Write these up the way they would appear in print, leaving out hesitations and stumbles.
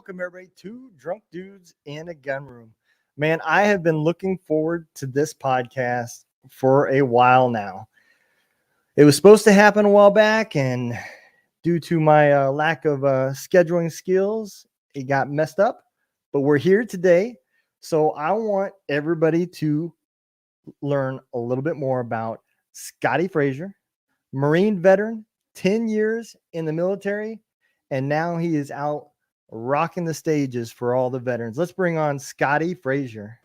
welcome everybody to Drunk Dudes in a Gun Room. Man, I have been looking forward to this podcast for a while now. It was supposed to happen a while back, and due to my lack of scheduling skills, it got messed up. But we're here today, so I want everybody to learn a little bit more about Scotti Fraser, Marine veteran, 10 years in the military, and now he is out rocking the stages for all the veterans. Let's bring on Scotti Fraser.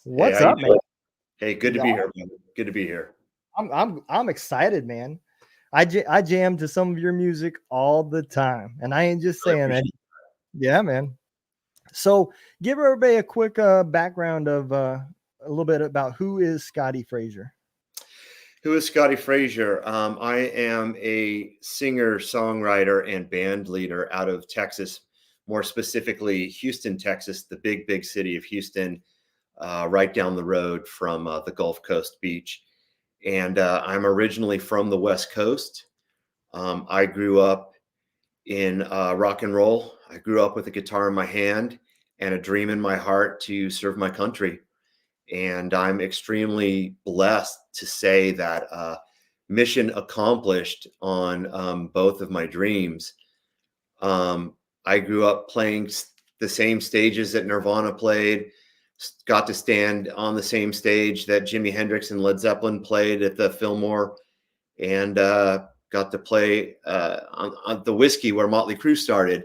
What's up, man? Hey, good to be here, man. Good to be here. I'm excited, man. I jam to some of your music all the time, and I ain't just saying that. Yeah, man. So give everybody a quick background of a little bit about who is Scotti Fraser. Who is Scotti Fraser? I am a singer, songwriter, and band leader out of Texas, more specifically Houston, Texas, the big city of Houston, right down the road from the Gulf Coast beach. And I'm originally from the West Coast. I grew up in rock and roll. I grew up with a guitar in my hand and a dream in my heart to serve my country. And I'm extremely blessed to say that mission accomplished on both of my dreams. I grew up playing the same stages that Nirvana played, got to stand on the same stage that Jimi Hendrix and Led Zeppelin played at the Fillmore, and got to play on the Whiskey where Motley Crue started.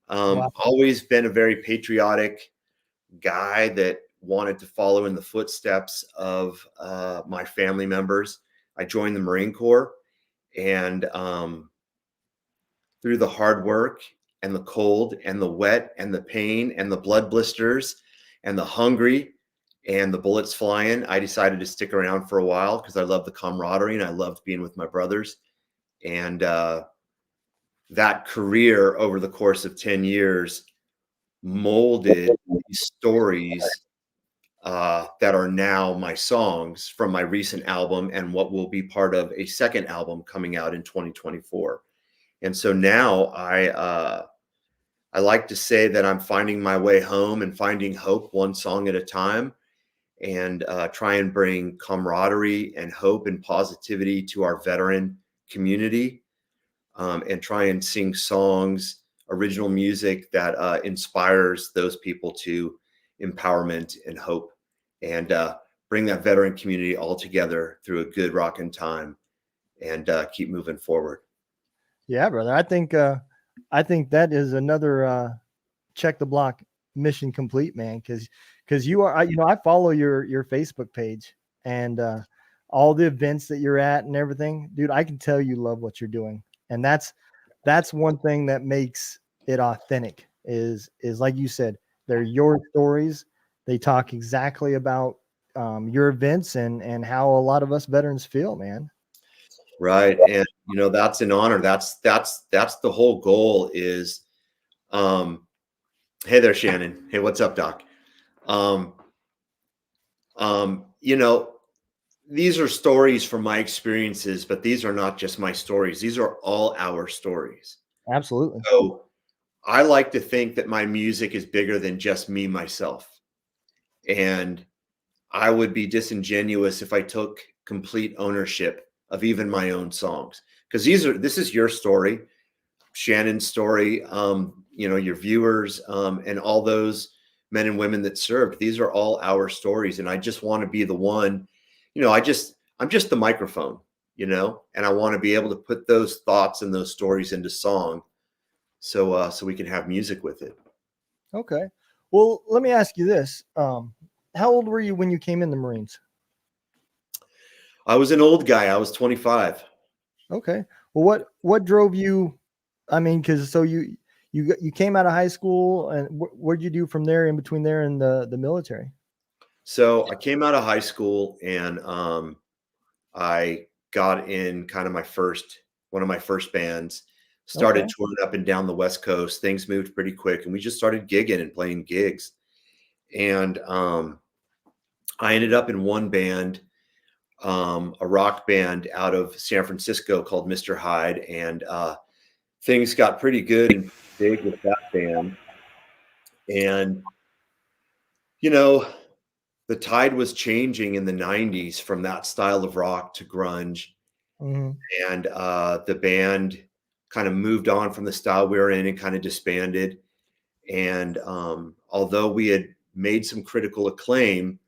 Wow. Always been a very patriotic guy that wanted to follow in the footsteps of my family members. I joined the Marine Corps, and through the hard work and the cold and the wet and the pain and the blood blisters and the hungry and the bullets flying, I decided to stick around for a while because I loved the camaraderie and I loved being with my brothers. And that career over the course of 10 years molded these stories that are now my songs from my recent album and what will be part of a second album coming out in 2024. And so now I like to say that I'm finding my way home and finding hope one song at a time, and try and bring camaraderie and hope and positivity to our veteran community, and try and sing songs, original music that inspires those people to empowerment and hope, and bring that veteran community all together through a good rockin' time, and keep moving forward. Yeah, brother. I think that is another check the block mission complete, man. Because you are, I follow your Facebook page and all the events that you're at and everything, dude. I can tell you love what you're doing, and that's one thing that makes it authentic. Is like you said, they're your stories. They talk exactly about your events and how a lot of us veterans feel, man. Right. And, that's an honor. That's the whole goal is, hey there, Shannon. Hey, what's up, Doc? These are stories from my experiences, but these are not just my stories. These are all our stories. Absolutely. So I like to think that my music is bigger than just me, myself. And I would be disingenuous if I took complete ownership of even my own songs, because this is your story, Shannon's story, your viewers, and all those men and women that served. These are all our stories, and I just want to be the one. I'm just the microphone, and I want to be able to put those thoughts and those stories into song, so we can have music with it. Okay. Well, let me ask you this: how old were you when you came in the Marines? I was an old guy. I was 25. Okay. Well, what drove you? I mean, because so you came out of high school, and what'd you do from there in between there and the military? So I came out of high school, and I got in kind of one of my first bands, started touring up and down the West Coast. Things moved pretty quick, and we just started gigging and playing gigs. And I ended up in one band, a rock band out of San Francisco called Mr. Hyde. And things got pretty good and big with that band. And, you know, the tide was changing in the 90s from that style of rock to grunge. Hmm. And the band kind of moved on from the style we were in and kind of disbanded. And although we had made some critical acclaim,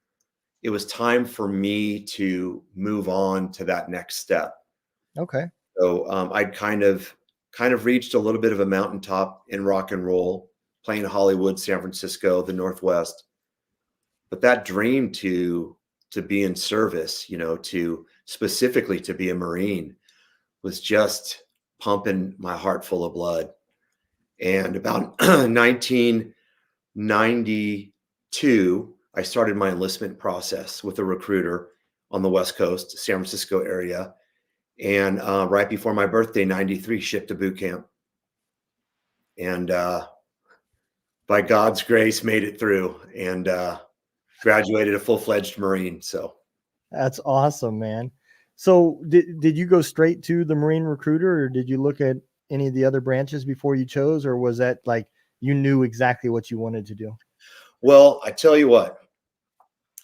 it was time for me to move on to that next step. Okay. So I'd kind of reached a little bit of a mountaintop in rock and roll, playing Hollywood, San Francisco, the Northwest. But that dream to be in service, you know, to specifically to be a Marine, was just pumping my heart full of blood. And about 1992, I started my enlistment process with a recruiter on the West Coast, San Francisco area. And right before my birthday, 93, shipped to boot camp. And by God's grace, made it through and graduated a full-fledged Marine. So That's awesome, man. So did you go straight to the Marine recruiter, or did you look at any of the other branches before you chose, or was that like you knew exactly what you wanted to do? well, I tell you what,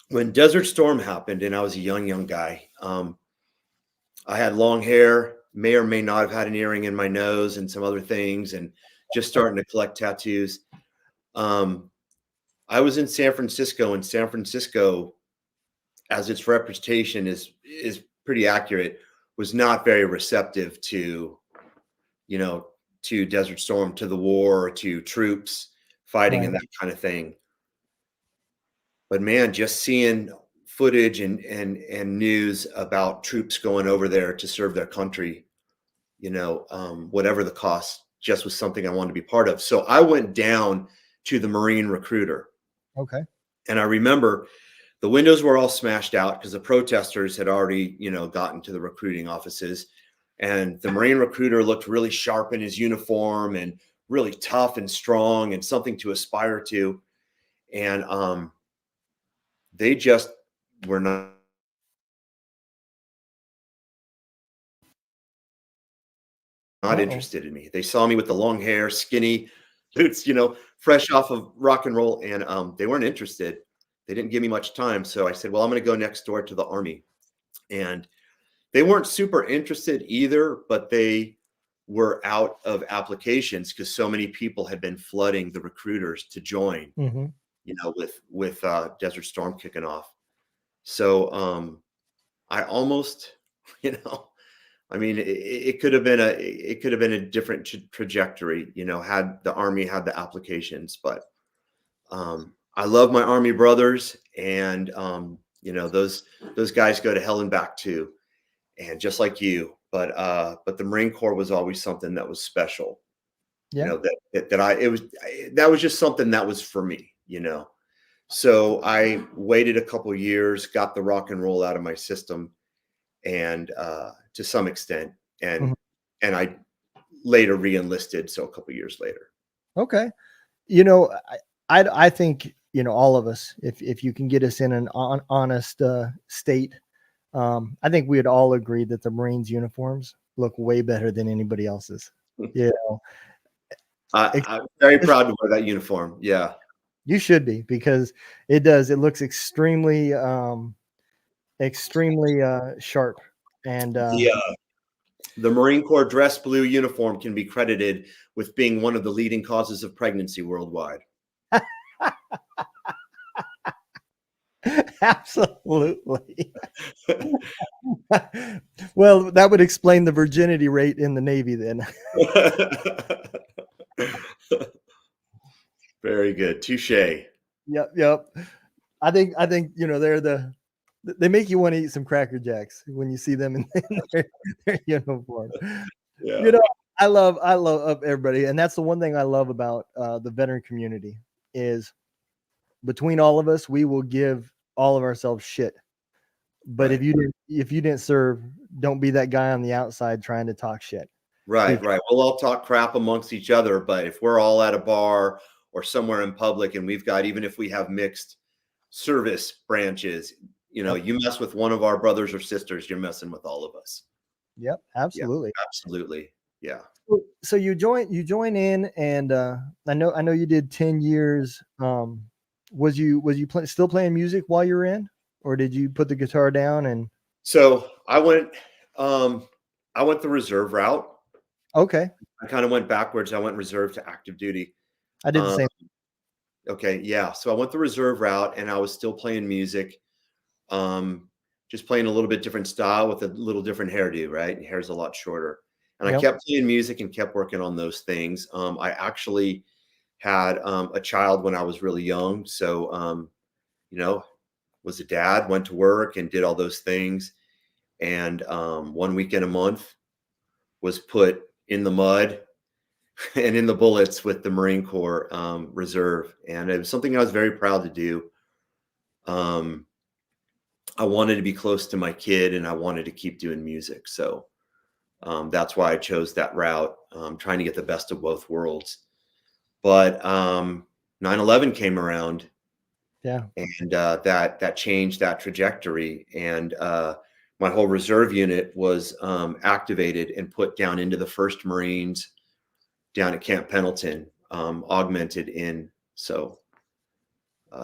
when Desert Storm happened and I was a young guy, I had long hair, may or may not have had an earring in my nose and some other things, and just starting to collect tattoos. Um, I was in San Francisco, and San Francisco, as its reputation is pretty accurate, was not very receptive to, you know, to Desert Storm, to the war, to troops fighting Right. and that kind of thing. But man, just seeing footage and news about troops going over there to serve their country, you know, whatever the cost, just was something I wanted to be part of. So I went down to the Marine recruiter, Okay. and I remember the windows were all smashed out because the protesters had already, you know, gotten to the recruiting offices. And the Marine recruiter looked really sharp in his uniform and really tough and strong and something to aspire to. And they just were not Uh-oh. interested in me. They saw me with the long hair, skinny boots, you know, fresh off of rock and roll, and they weren't interested. They didn't give me much time. So I said, well, I'm going to go next door to the Army. And they weren't super interested either, but they were out of applications because so many people had been flooding the recruiters to join, Hmm. you know, with Desert Storm kicking off. So I almost, you know, I mean, it could have been a different trajectory, you know, had the Army had the applications. But I love my Army brothers, and you know, those guys go to hell and back too, and just like you. But the Marine Corps was always something that was special, you Yeah. know, that was just something that was for me, you know. So I waited a couple years, got the rock and roll out of my system, and to some extent, Mhm. and I later re-enlisted. So a couple years later. Okay. You know, I think, you know, all of us, if you can get us in an honest state, I think we'd all agree that the Marines uniforms look way better than anybody else's. Yeah. I'm very proud to wear that uniform. Yeah. You should be, because it does. It looks extremely sharp. And The Marine Corps dress blue uniform can be credited with being one of the leading causes of pregnancy worldwide. absolutely. Well, that would explain the virginity rate in the Navy then. Very good. Touche. Yep, yep. I think you know they make you want to eat some Cracker Jacks when you see them in their uniform. You Yeah. know, I love everybody, and that's the one thing I love about the veteran community is between all of us, we will give all of ourselves shit. But Right. if you didn't serve, don't be that guy on the outside trying to talk shit. Right. Because, Right. We'll all talk crap amongst each other, but if we're all at a bar or somewhere in public and we've got, even if we have mixed service branches, you know, yep, you mess with one of our brothers or sisters, you're messing with all of us. yep, Yeah, absolutely. absolutely. Yeah. So you join in, and I know you did 10 years. Was you still playing music while you were in, or did you put the guitar down? And So I went the reserve route. okay, I kind of went backwards. I went reserve to active duty. I did the Um, same. okay, yeah. So I went the reserve route, and I was still playing music. Um, just playing a little bit different style with a little different hairdo, right? Hair's a lot shorter. And I Yep. kept playing music and kept working on those things. I actually had a child when I was really young. So, you know, was a dad, went to work and did all those things. And 1 weekend a month was put in the mud and in the bullets with the Marine Corps Reserve. And it was something I was very proud to do. Um, I wanted to be close to my kid and I wanted to keep doing music. So that's why I chose that route, trying to get the best of both worlds. But 9/11 came around, Yeah. and that changed that trajectory. And my whole reserve unit was activated and put down into the 1st Marines down at Camp Pendleton, augmented in. So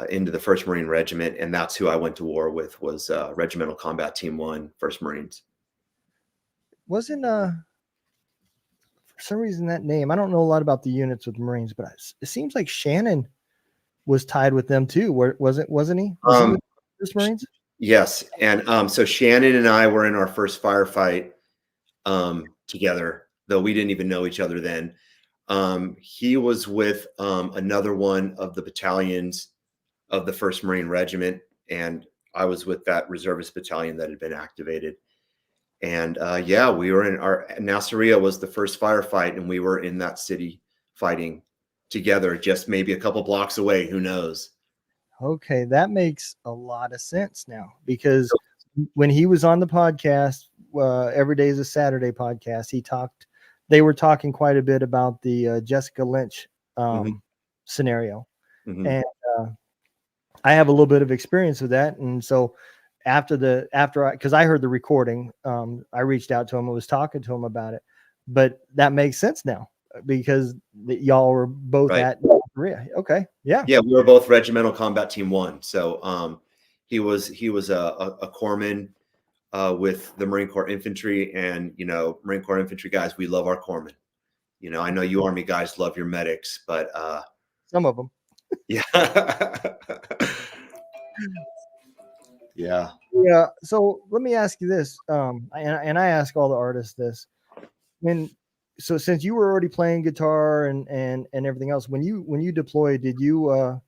into the 1st Marine Regiment, and that's who I went to war with, was Regimental Combat Team 1, 1st Marines. Wasn't for some reason that name, I don't know a lot about the units with Marines, but it seems like Shannon was tied with them too. Wasn't he? Was he with the Marines? Yes, and so Shannon and I were in our first firefight together, though we didn't even know each other then. He was with another one of the battalions of the 1st Marine Regiment, and I was with that reservist battalion that had been activated. And yeah, we were in our Nasiriyah was the first firefight, and we were in that city fighting together, just maybe a couple blocks away. Who knows? Okay, that makes a lot of sense now, because when he was on the podcast, Every Day is a Saturday podcast, they were talking quite a bit about the Jessica Lynch scenario. Mhm. And I have a little bit of experience with that. And so because I heard the recording, I reached out to him and was talking to him about it. But that makes sense now, because y'all were both Right. at North Korea. Okay. Yeah. Yeah, we were both Regimental Combat Team 1. So he was a corpsman with the Marine Corps Infantry, and Marine Corps Infantry guys, we love our corpsmen. I know you Army guys love your medics, but Some of them. yeah. Yeah. Yeah. So let me ask you this. And I ask all the artists this. So since you were already playing guitar and everything else, when you deployed, did you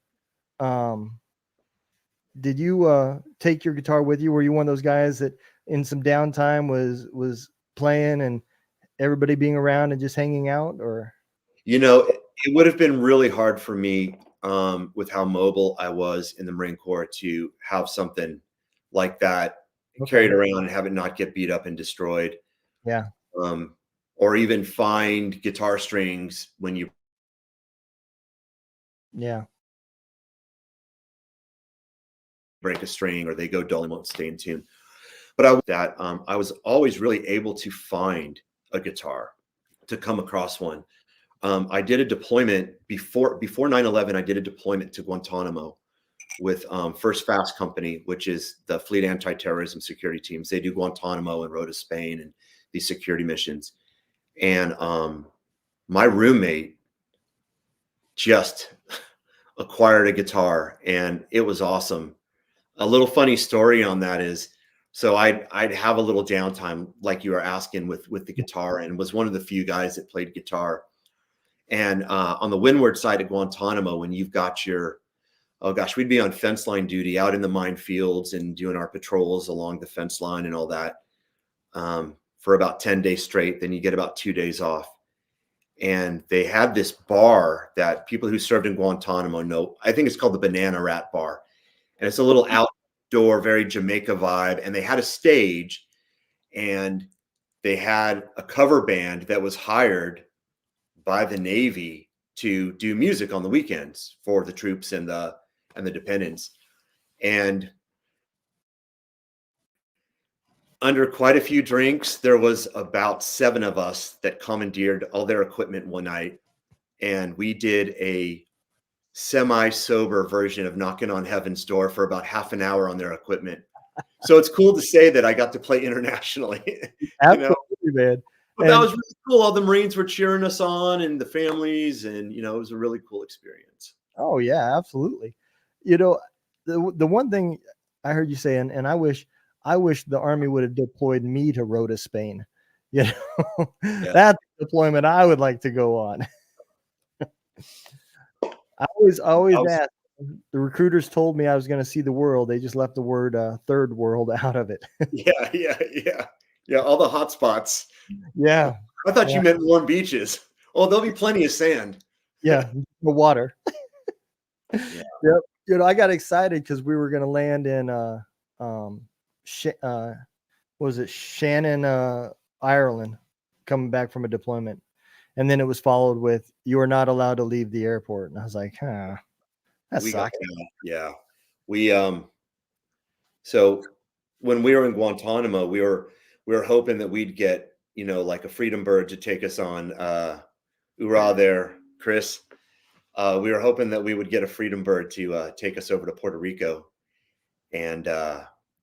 take your guitar with you? Were you one of those guys that in some downtime was playing and everybody being around and just hanging out? Or It would have been really hard for me with how mobile I was in the Marine Corps to have something like that carried around and have it not get beat up and destroyed. Yeah. Or even find guitar strings when you Yeah. break a string or they go dull and won't stay in tune. But I was always really able to find a guitar, to come across one. I did a deployment before 9/11. I did a deployment to Guantanamo with First Fast Company, which is the Fleet Anti-Terrorism Security Teams. They do Guantanamo and Rota, Spain, and these security missions. And my roommate just acquired a guitar, and it was awesome. A little funny story on that is, so I'd have a little downtime, like you were asking, with the guitar, and was one of the few guys that played guitar. And on the windward side of Guantanamo, when you've got your, oh gosh, we'd be on fence line duty out in the minefields and doing our patrols along the fence line and all that for about 10 days straight. Then you get about 2 days off. And they had this bar that people who served in Guantanamo know. I think it's called the Banana Rat Bar. And it's a little outdoor, very Jamaica vibe. And they had a stage, and they had a cover band that was hired by the Navy to do music on the weekends for the troops and the dependents. And Under quite a few drinks, there was about 7 of us that commandeered all their equipment one night, and we did a semi-sober version of Knocking on Heaven's Door for about half an hour on their equipment. So it's cool to say that I got to play internationally, you know? Absolutely, man. But that And was really cool. All the Marines were cheering us on and the families, and, you know, it was a really cool experience. oh yeah, absolutely. You know, the one thing I heard you say, and I wish the Army would have deployed me to Rota, Spain. You know, Yeah. that's the deployment I would like to go on. I always ask. The recruiters told me I was going to see the world. They just left the word third world out of it. Yeah. All the hot spots. Yeah. I thought Yeah. you meant warm beaches. Oh, there'll be plenty of sand. Yeah. The water. Yeah. Yep. You know, I got excited because we were going to land in, was it Shannon, Ireland, coming back from a deployment. And then it was followed with, "You are not allowed to leave the airport." And I was like, huh, that We got sucks. that. Yeah. We so when we were in Guantanamo, we were hoping that we'd get, you know, like a freedom bird to take us on hoorah there, Chris. We were hoping that we would get a freedom bird to take us over to Puerto Rico. And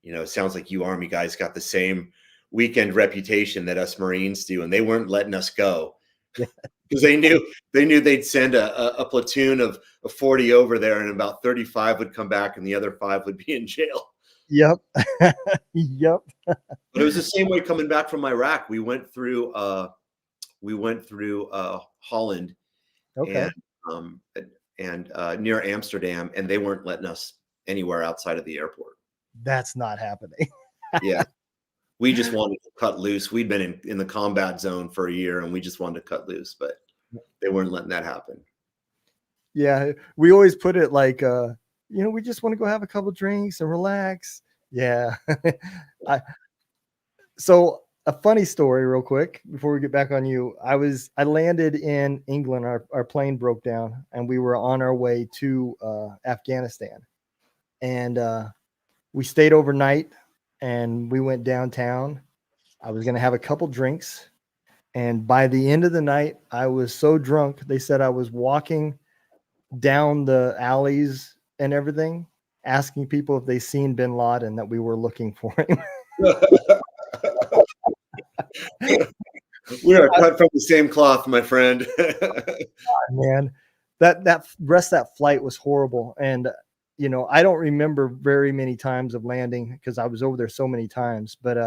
you know, it sounds like you Army guys got the same weekend reputation that us Marines do, and they weren't letting us go. Yeah. Because they knew they'd send a platoon of 40 over there, and about 35 would come back, and the other 5 would be in jail. Yep. Yep. But it was the same way coming back from Iraq. We went through Holland Okay. and near Amsterdam, and they weren't letting us anywhere outside of the airport. That's not happening. Yeah. We just wanted to cut loose. We'd been in the combat zone for a year, and we just wanted to cut loose, but they weren't letting that happen. Yeah. We always put it like, you know, we just want to go have a couple drinks and relax. Yeah. So a funny story real quick before we get back on you. I landed in England. Our plane broke down and we were on our way to Afghanistan. And we stayed overnight and we went downtown. I was going to have a couple drinks. And by the end of the night, I was so drunk. They said I was walking down the alleys and everything, asking people if they seen bin Laden, that we were looking for him. We are cut from the same cloth, my friend. Man, that rest of that flight was horrible. And you know, I don't remember very many times of landing because I was over there so many times. But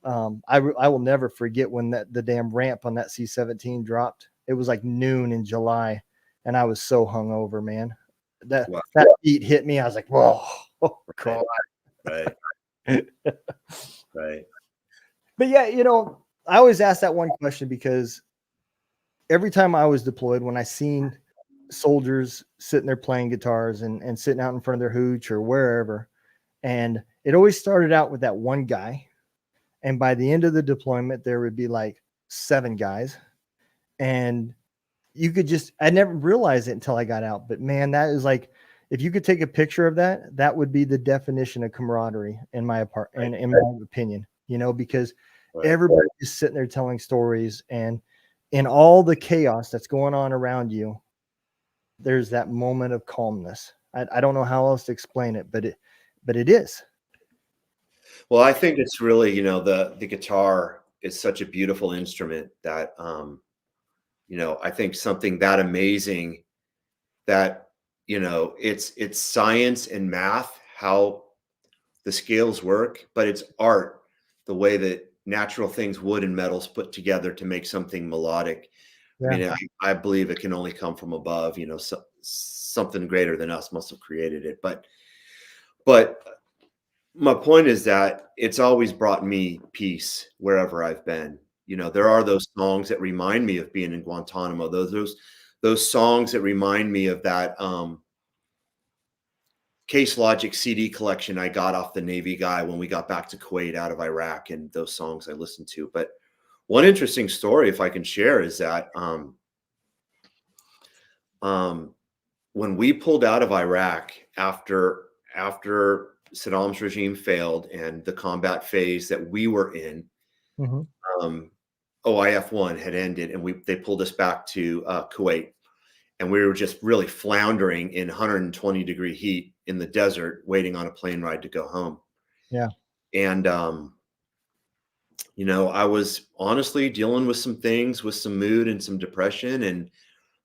I will never forget when the damn ramp on that C-17 dropped. It was like noon in July, and I was so hungover, man. That heat hit me. I was like, whoa, oh, God. Right. Right. But yeah, you know, I always ask that one question because every time I was deployed, when I seen soldiers sitting there playing guitars and sitting out in front of their hooch or wherever, and it always started out with that one guy. And by the end of the deployment, there would be like 7 guys. And you could just, I never realized it until I got out. But man, that is like, if you could take a picture of that, that would be the definition of camaraderie in my in my opinion, you know, because everybody is sitting there telling stories, and in all the chaos that's going on around you, there's that moment of calmness. I don't know how else to explain it, but it is. Well, I think it's really, you know, the guitar is such a beautiful instrument that, you know, I think something that amazing that, you know, it's science and math, how the scales work, but it's art, the way that natural things, wood and metals put together to make something melodic. Yeah. I mean, I believe it can only come from above, you know, something greater than us must have created it. But my point is that it's always brought me peace wherever I've been. You know, there are those songs that remind me of being in Guantanamo. Those songs that remind me of that Case Logic CD collection I got off the Navy guy when we got back to Kuwait out of Iraq, and those songs I listened to. But one interesting story, if I can share, is that when we pulled out of Iraq after Saddam's regime failed and the combat phase that we were in, Mm-hmm. OIF-1 had ended, and they pulled us back to Kuwait, and we were just really floundering in 120-degree heat in the desert, waiting on a plane ride to go home. Yeah. And I was honestly dealing with some things, with some mood and some depression, and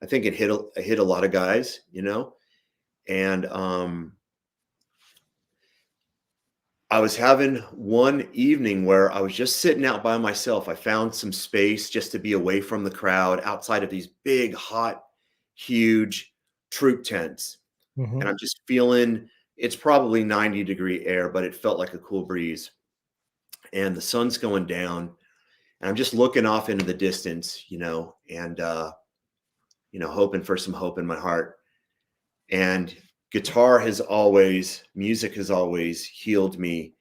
I think it hit a lot of guys, and I was having one evening where I was just sitting out by myself. I found some space just to be away from the crowd outside of these big, hot, huge troop tents. Mm-hmm. And I'm just feeling, it's probably 90-degree air, but it felt like a cool breeze. And the sun's going down. And I'm just looking off into the distance, and, hoping for some hope in my heart. And music has always healed me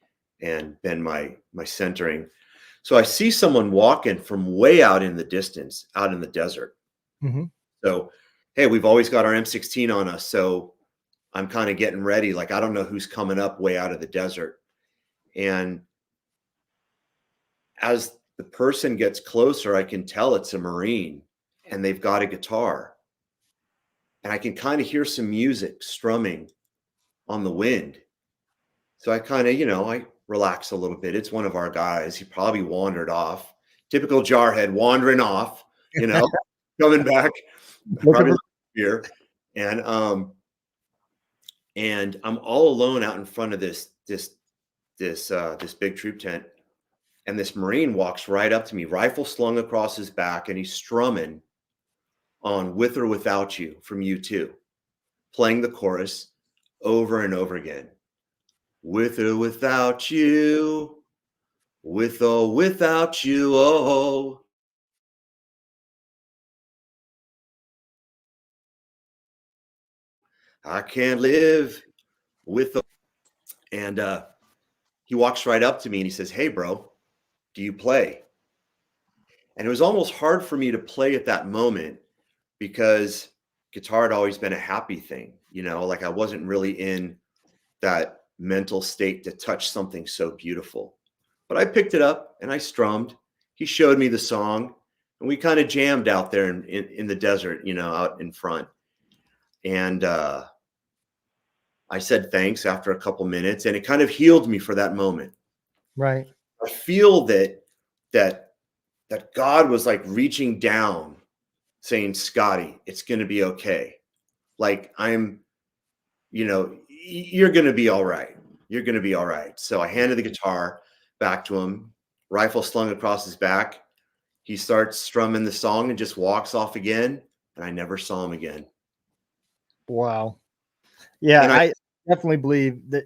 and been my centering. So I see someone walking from way out in the distance, out in the desert. Mm-hmm. So, hey, we've always got our M16 on us. So I'm kind of getting ready. Like, I don't know who's coming up way out of the desert. And as the person gets closer, I can tell it's a Marine and they've got a guitar. And I can kind of hear some music strumming on the wind. So I kind of, I relax a little bit. It's one of our guys. He probably wandered off. Typical jarhead wandering off, coming back, probably here. And I'm all alone out in front of this big troop tent. And this Marine walks right up to me, rifle slung across his back, and he's strumming on With or Without You from U2, playing the chorus over and over again. With or without you, with or without you, oh. I can't live with the... And he walks right up to me and he says, "Hey, bro, do you play?" And it was almost hard for me to play at that moment because guitar had always been a happy thing, like I wasn't really in that mental state to touch something so beautiful. But I picked it up and I strummed. He showed me the song and we kind of jammed out there in the desert, out in front. And I said thanks after a couple minutes, and it kind of healed me for that moment. Right. I feel that God was like reaching down saying, "Scotty, it's going to be okay. Like you're going to be all right. You're going to be all right." So I handed the guitar back to him, rifle slung across his back. He starts strumming the song and just walks off again. And I never saw him again. Wow. Yeah, And I definitely believe that,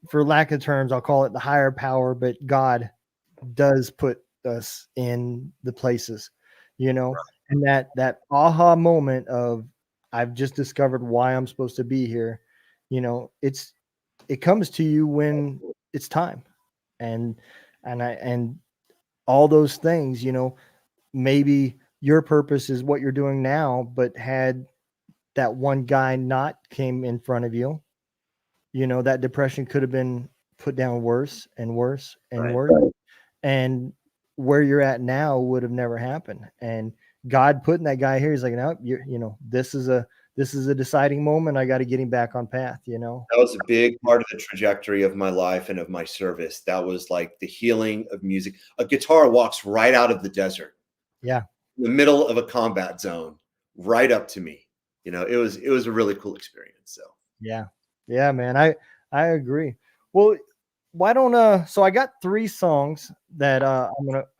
for lack of terms, I'll call it the higher power, but God does put us in the places, and that aha moment of I've just discovered why I'm supposed to be here. It comes to you when it's time, and all those things, maybe your purpose is what you're doing now, but had that one guy not came in front of you, that depression could have been put down worse and worse and Right. worse. And where you're at now would have never happened. And God putting that guy here, he's like, no, this is a deciding moment. I got to get him back on path, That was a big part of the trajectory of my life and of my service. That was like the healing of music. A guitar walks right out of the desert. Yeah. In the middle of a combat zone, right up to me. It was a really cool experience. So yeah, man. I agree. Well, why don't so I got 3 songs that I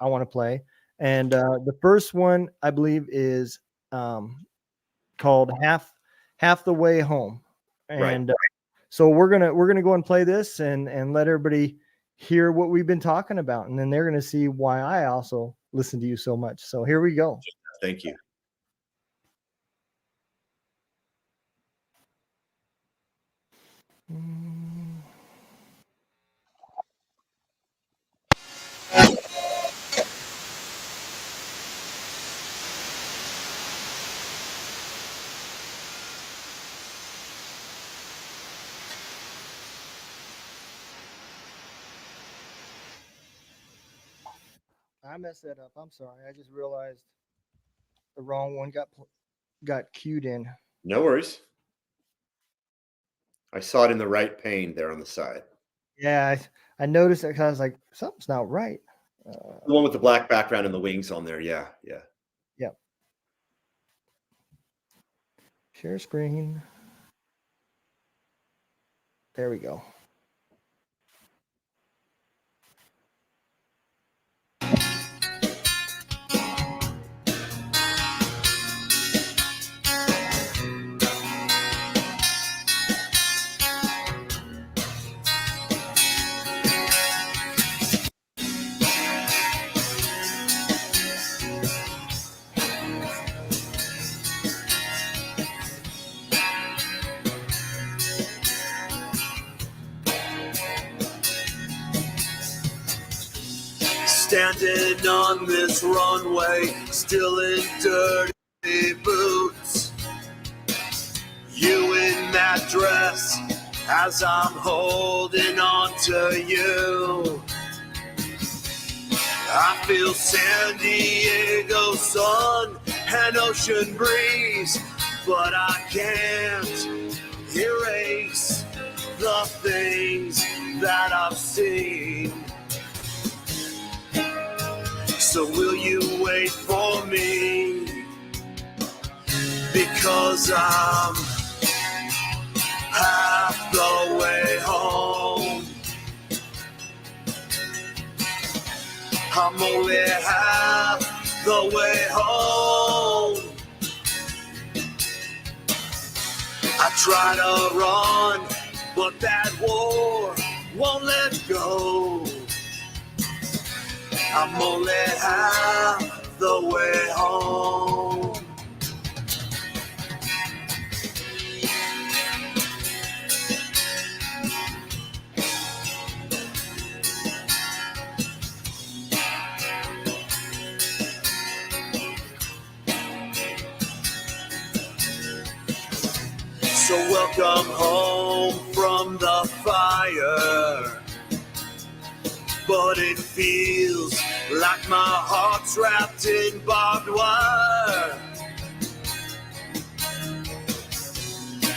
want to play. And the first one I believe is called Half the Way Home. And so we're gonna go and play this and let everybody hear what we've been talking about, and then they're gonna see why I also listen to you so much. So here we go. Thank you. I messed that up. I'm sorry. I just realized the wrong one got queued in. No worries. I saw it in the right pane there on the side. Yeah, I noticed that 'cause I was like, something's not right. The one with the black background and the wings on there. Yeah, yeah. Yep. Share screen. There we go. Standing on this runway, still in dirty boots. You in that dress as I'm holding on to you. I feel San Diego sun and ocean breeze, but I can't erase the things that I've seen. So will you wait for me? Because I'm half the way home. I'm only half the way home. I try to run, but that war won't let go. I'm only half the way home. So welcome home from the fire. But it feels like my heart's wrapped in barbed wire.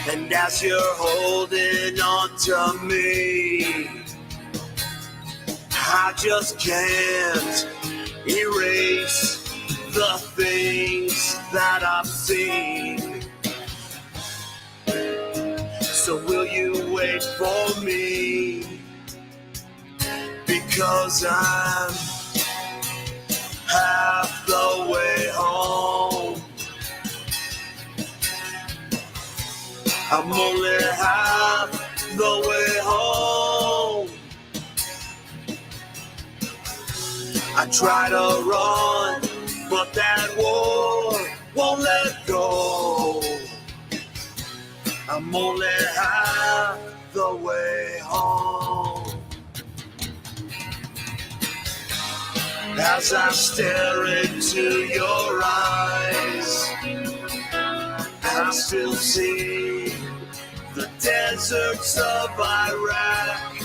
And as you're holding on to me, I just can't erase the things that I've seen. So will you wait for me? Because I'm half the way home. I'm only half the way home. I try to run, but that war won't let go. I'm only half the way home. As I stare into your eyes, I still see the deserts of Iraq.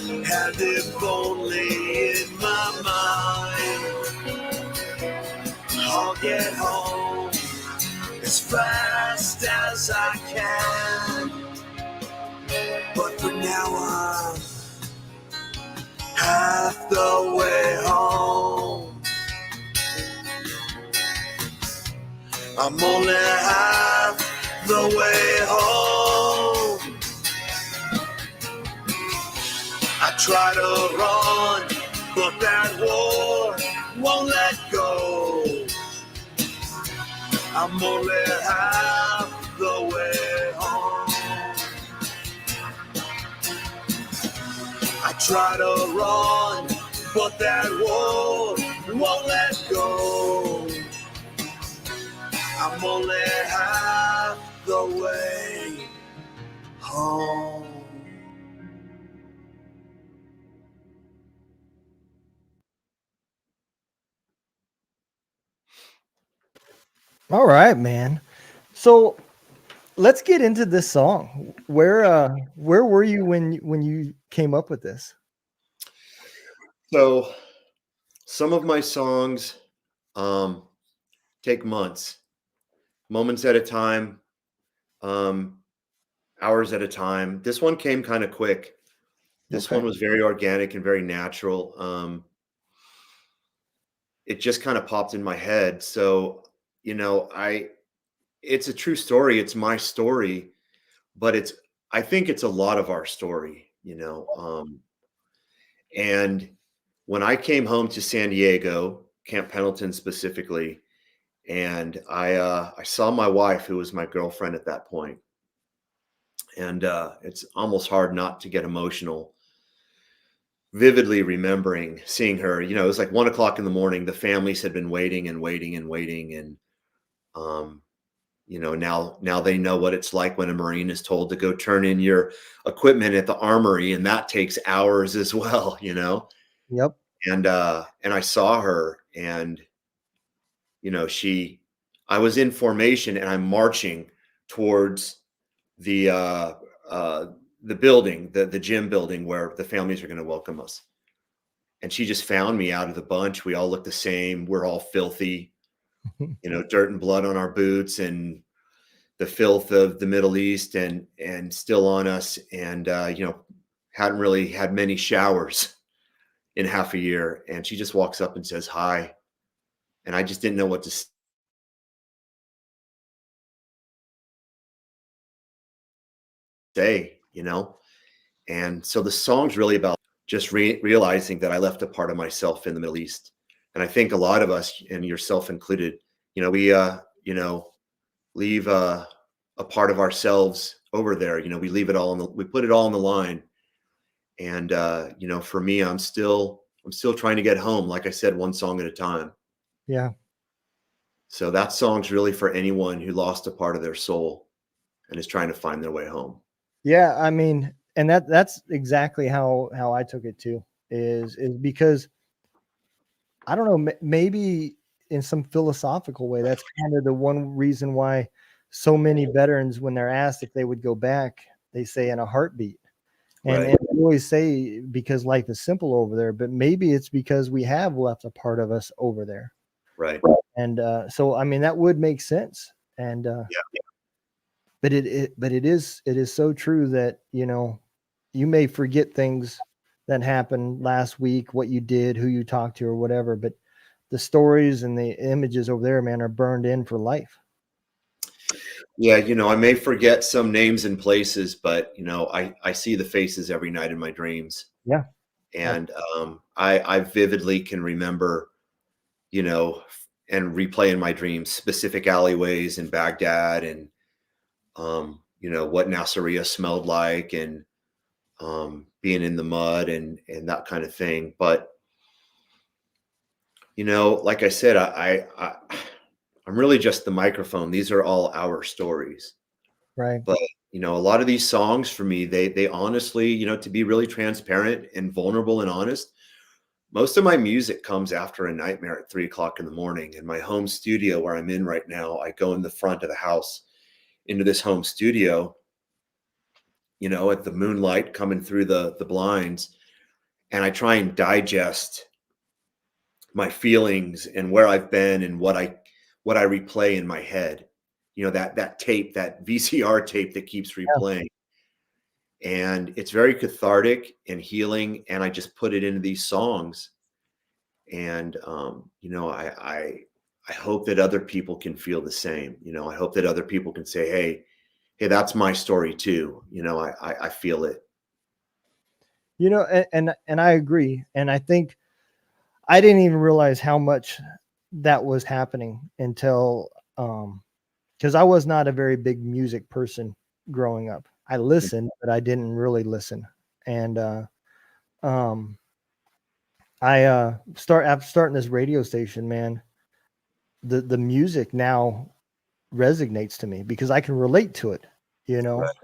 And if only in my mind, I'll get home as fast as I can. But for now I'm half the way home. I'm only half the way home. I try to run, but that war won't let go. I'm only half the way home. I try to run, but that war won't let go. I'm only half the way home. All right, man. So let's get into this song. Where were you when you came up with this? So some of my songs take months, moments at a time, um, hours at a time. This one came kind of quick. This Okay. one was very organic and very natural. It just kind of popped in my head. So, you know, it's a true story. It's my story, but I think it's a lot of our story, you know. And when I came home to San Diego, Camp Pendleton specifically, and I saw my wife, who was my girlfriend at that point, and it's almost hard not to get emotional. Vividly remembering seeing her, you know, it was like 1 o'clock in the morning. The families had been waiting and waiting and waiting, and um, you know, now they know what it's like when a Marine is told to go turn in your equipment at the armory, and that takes hours as well, you know. Yep. And I saw her, and you know, I was in formation, and I'm marching towards the uh, the building, the gym building where the families are going to welcome us. And she just found me out of the bunch. We all look the same. We're all filthy, you know, dirt and blood on our boots, and the filth of the Middle East, and still on us. And you know, hadn't really had many showers in half a year. And she just walks up and says hi, and I just didn't know what to say, you know. And so the song's really about just realizing that I left a part of myself in the Middle East. And I think a lot of us, and yourself included, you know, we you know, leave a part of ourselves over there. You know, we leave it all we put it all on the line. And you know, for me, I'm still trying to get home, like I said, one song at a time. Yeah. So that song's really for anyone who lost a part of their soul and is trying to find their way home. Yeah. I mean, and that's exactly how I took it too, is because I don't know, maybe in some philosophical way, that's kind of the one reason why so many veterans, when they're asked if they would go back, they say in a heartbeat. And Right. they always say because life is simple over there, but maybe it's because we have left a part of us over there. Right. And so, I mean, that would make sense. And Yeah. but it is so true that, you know, you may forget things that happened last week, what you did, who you talked to, or whatever, but the stories and the images over there, man, are burned in for life. Yeah, you know, I may forget some names and places, but you know, I see the faces every night in my dreams. Yeah. And I vividly can remember, you know, and replay in my dreams specific alleyways in Baghdad, and you know, what Nasiriyah smelled like, and being in the mud, and that kind of thing. But you know, like I said, I'm really just the microphone. These are all our stories. Right. But you know, a lot of these songs for me, they honestly, you know, to be really transparent and vulnerable and honest, most of my music comes after a nightmare at 3 o'clock in the morning. In my home studio where I'm in right now, I go in the front of the house into this home studio, you know, at the moonlight coming through the blinds, and I try and digest my feelings and where I've been and what I replay in my head. You know, that tape, that VCR tape that keeps Yeah. replaying. And it's very cathartic and healing, and I just put it into these songs. And you know, I hope that other people can feel the same. You know, I hope that other people can say, hey, that's my story too. You know, I feel it. You know, and I agree. And I think I didn't even realize how much that was happening until because I was not a very big music person growing up. I listened, but I didn't really listen. And um after starting this radio station, man, the music now resonates to me because I can relate to it, you know. Right.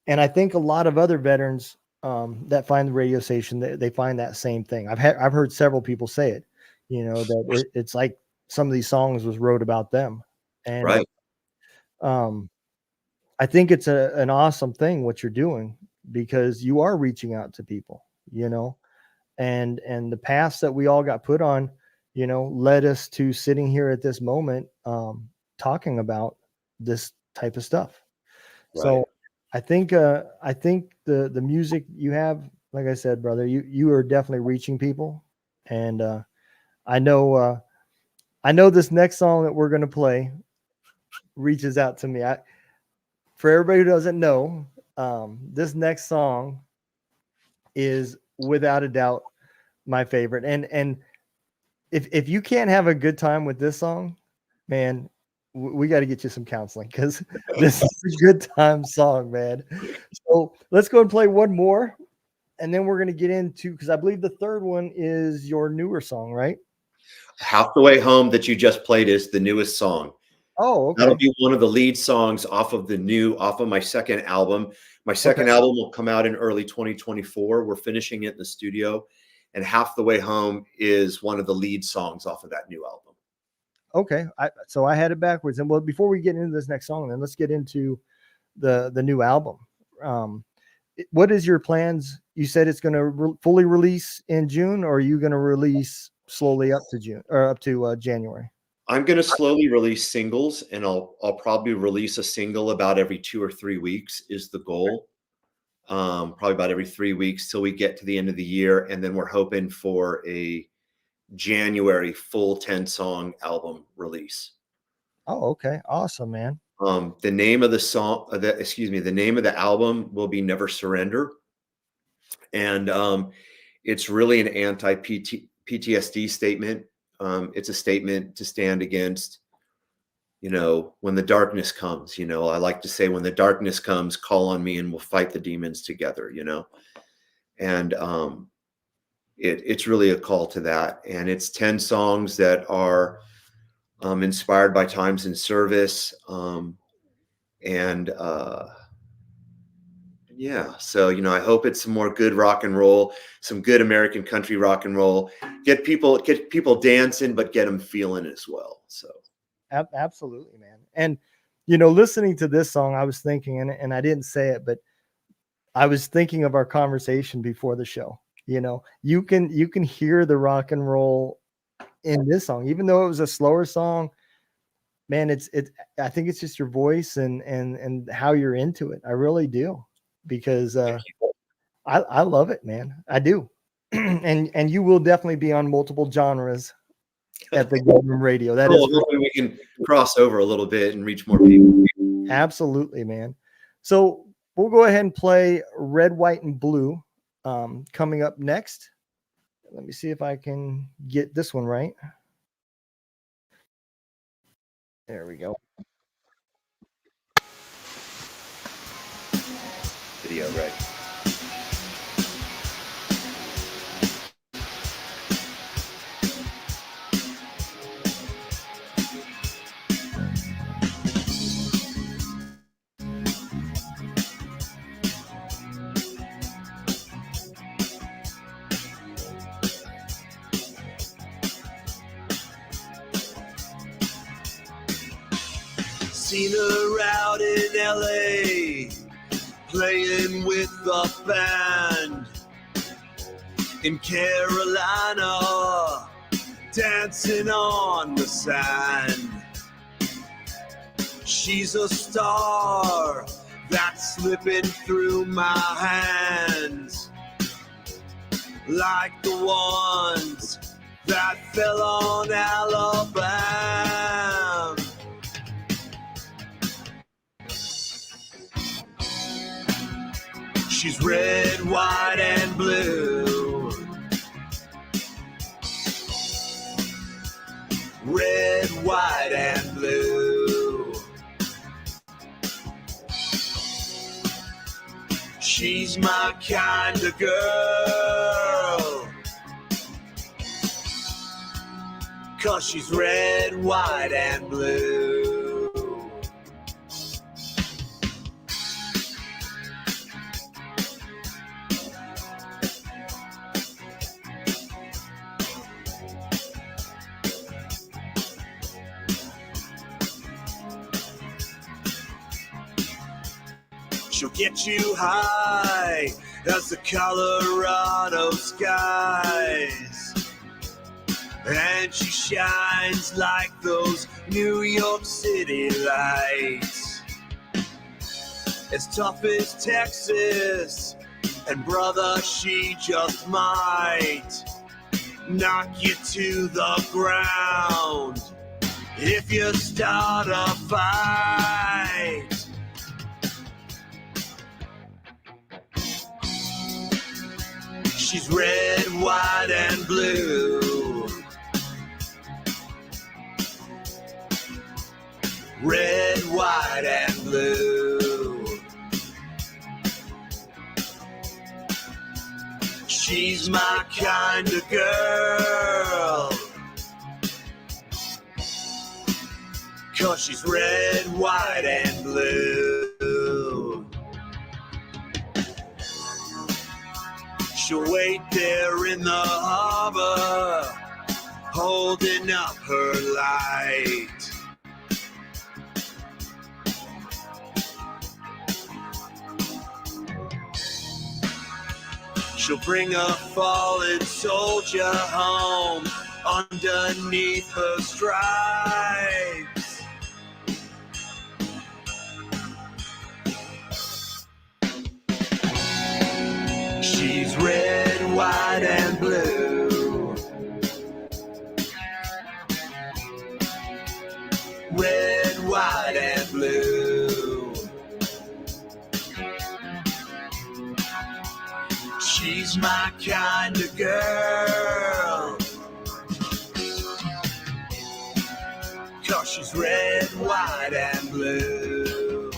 And I think a lot of other veterans that find the radio station, they find that same thing. I've heard several people say it, you know, that it's like some of these songs was wrote about them. And Right. um I think it's an awesome thing what you're doing because you are reaching out to people, you know. and the paths that we all got put on, led us to sitting here at this moment, talking about this type of stuff. Right. So I think the music you have, like I said, brother, you are definitely reaching people. And I know this next song that we're going to play reaches out to me. For everybody who doesn't know, this next song is without a doubt my favorite. And if you can't have a good time with this song, man, we got to get you some counseling, because this is a good time song, man. So let's go and play one more, and then we're going to get into, because I believe the third one is your newer song, right? Half the Way Home that you just played is the newest song. Oh, okay. That'll be one of the lead songs off of my second album. My second album will come out in early 2024. We're finishing it in the studio, and Half the Way Home is one of the lead songs off of that new album. Okay. So I had it backwards. And well, before we get into this next song, then let's get into the new album. What is your plans? You said it's going to fully release in June, or are you going to release slowly up to June, or up to January? I'm going to slowly release singles, and I'll probably release a single about every 2 or 3 weeks is the goal. Probably about every 3 weeks till we get to the end of the year. And then we're hoping for a January full 10-song album release. Oh, okay. Awesome, man. The name of the name of the album will be Never Surrender. And it's really an anti-PTSD statement. It's a statement to stand against, when the darkness comes. I like to say, when the darkness comes, call on me and we'll fight the demons together, and it's really a call to that. And it's 10 songs that are inspired by times in service. Yeah, so I hope it's some more good rock and roll, some good American country rock and roll. Get people dancing, but get them feeling as well. So absolutely, man. And listening to this song, I was thinking, and I didn't say it, but I was thinking of our conversation before the show. You can hear the rock and roll in this song, even though it was a slower song. Man, I think it's just your voice and how you're into it. I really do, because I love it, man. I do. and you will definitely be on multiple genres at the Golden Room Radio. That is, hopefully we can cross over a little bit and reach more people. Absolutely, man. So we'll go ahead and play Red, White, and Blue coming up next. Let me see if I can get this one right. There we go. Video, right? Seen her out in LA playing with the band. In Carolina, dancing on the sand. She's a star that's slipping through my hands, like the ones that fell on Alabama. She's red, white, and blue. Red, white, and blue. She's my kind of girl, 'cause she's red, white, and blue. She'll get you high as the Colorado skies. And she shines like those New York City lights. As tough as Texas, and brother, she just might knock you to the ground if you start a fight. She's red, white, and blue. Red, white, and blue. She's my kind of girl, 'cause she's red, white, and blue. She'll wait there in the harbor, holding up her light. She'll bring a fallen soldier home underneath her stripes. She's red, white, and blue. Red, white, and blue. She's my kind of girl, 'cause she's red, white, and blue.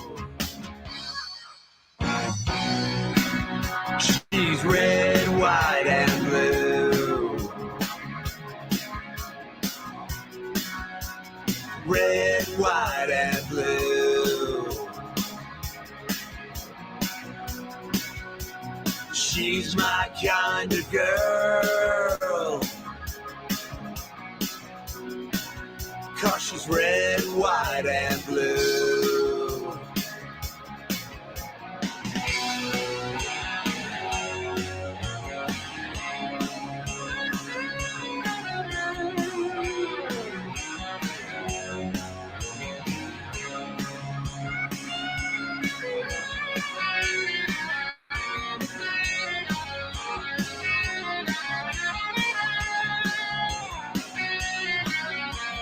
She's red, white, and blue. Red, white, and blue. She's my kind of girl, 'cause she's red, white, and blue.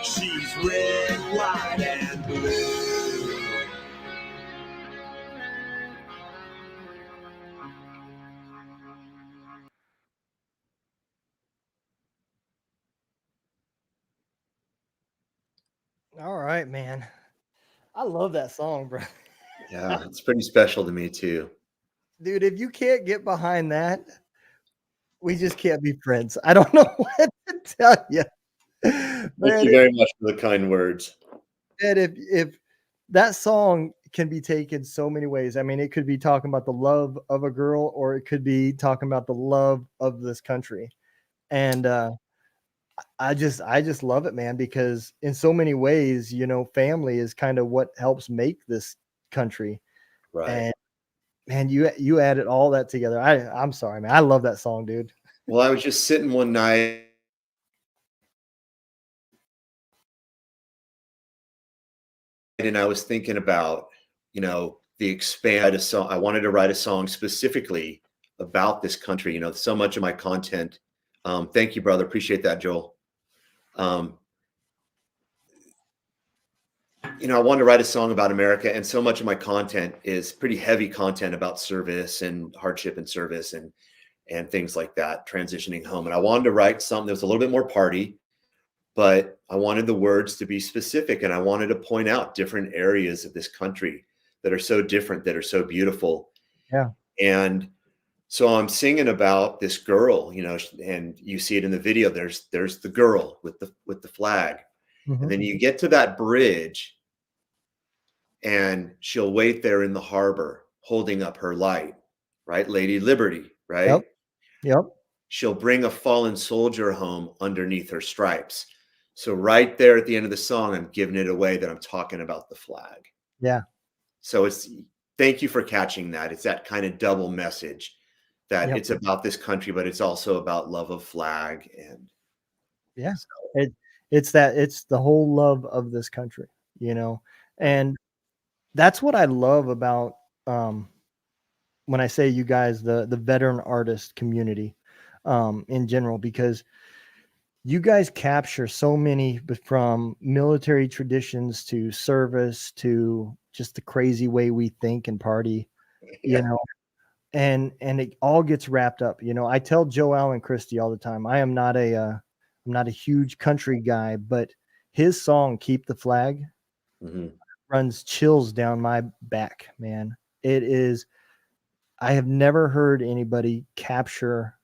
She's red, white, and blue. All right, man. I love that song, bro. Yeah, it's pretty special to me too. Dude, if you can't get behind that, we just can't be friends. I don't know what to tell you. Thank Man, you very much for the kind words. if that song can be taken so many ways. I mean, it could be talking about the love of a girl, or it could be talking about the love of this country. And I just love it, man, because in so many ways, you know, family is kind of what helps make this country. Right. And man, you added all that together. I'm sorry, man. I love that song, dude. Well, I was just sitting one night and I was thinking about, you know, the expand a song. I wanted to write a song specifically about this country. You know, so much of my content. Thank you, brother. Appreciate that, Joel. You know, I wanted to write a song about America, and so much of my content is pretty heavy content about service and hardship and service and things like that, transitioning home. And I wanted to write something that was a little bit more party, but I wanted the words to be specific, and I wanted to point out different areas of this country that are so different, that are so beautiful. Yeah. And so I'm singing about this girl, you know, and you see it in the video. There's the girl with the flag. Mhm. And then you get to that bridge and she'll wait there in the harbor holding up her light, right? Lady Liberty, right? Yep. Yep. She'll bring a fallen soldier home underneath her stripes. So right there at the end of the song, I'm giving it away that I'm talking about the flag. Yeah. So it's, thank you for catching that. It's that kind of double message that Yep. it's about this country, but it's also about love of flag. And Yeah, it's the whole love of this country, you know, and that's what I love about when I say you guys, the veteran artist community in general, because you guys capture so many, from military traditions to service to just the crazy way we think and party, you know, and it all gets wrapped up. You know, I tell Joe Allen Christie all the time, I'm not a huge country guy, but his song "Keep the Flag" Mhm. runs chills down my back, man. It is. I have never heard anybody capture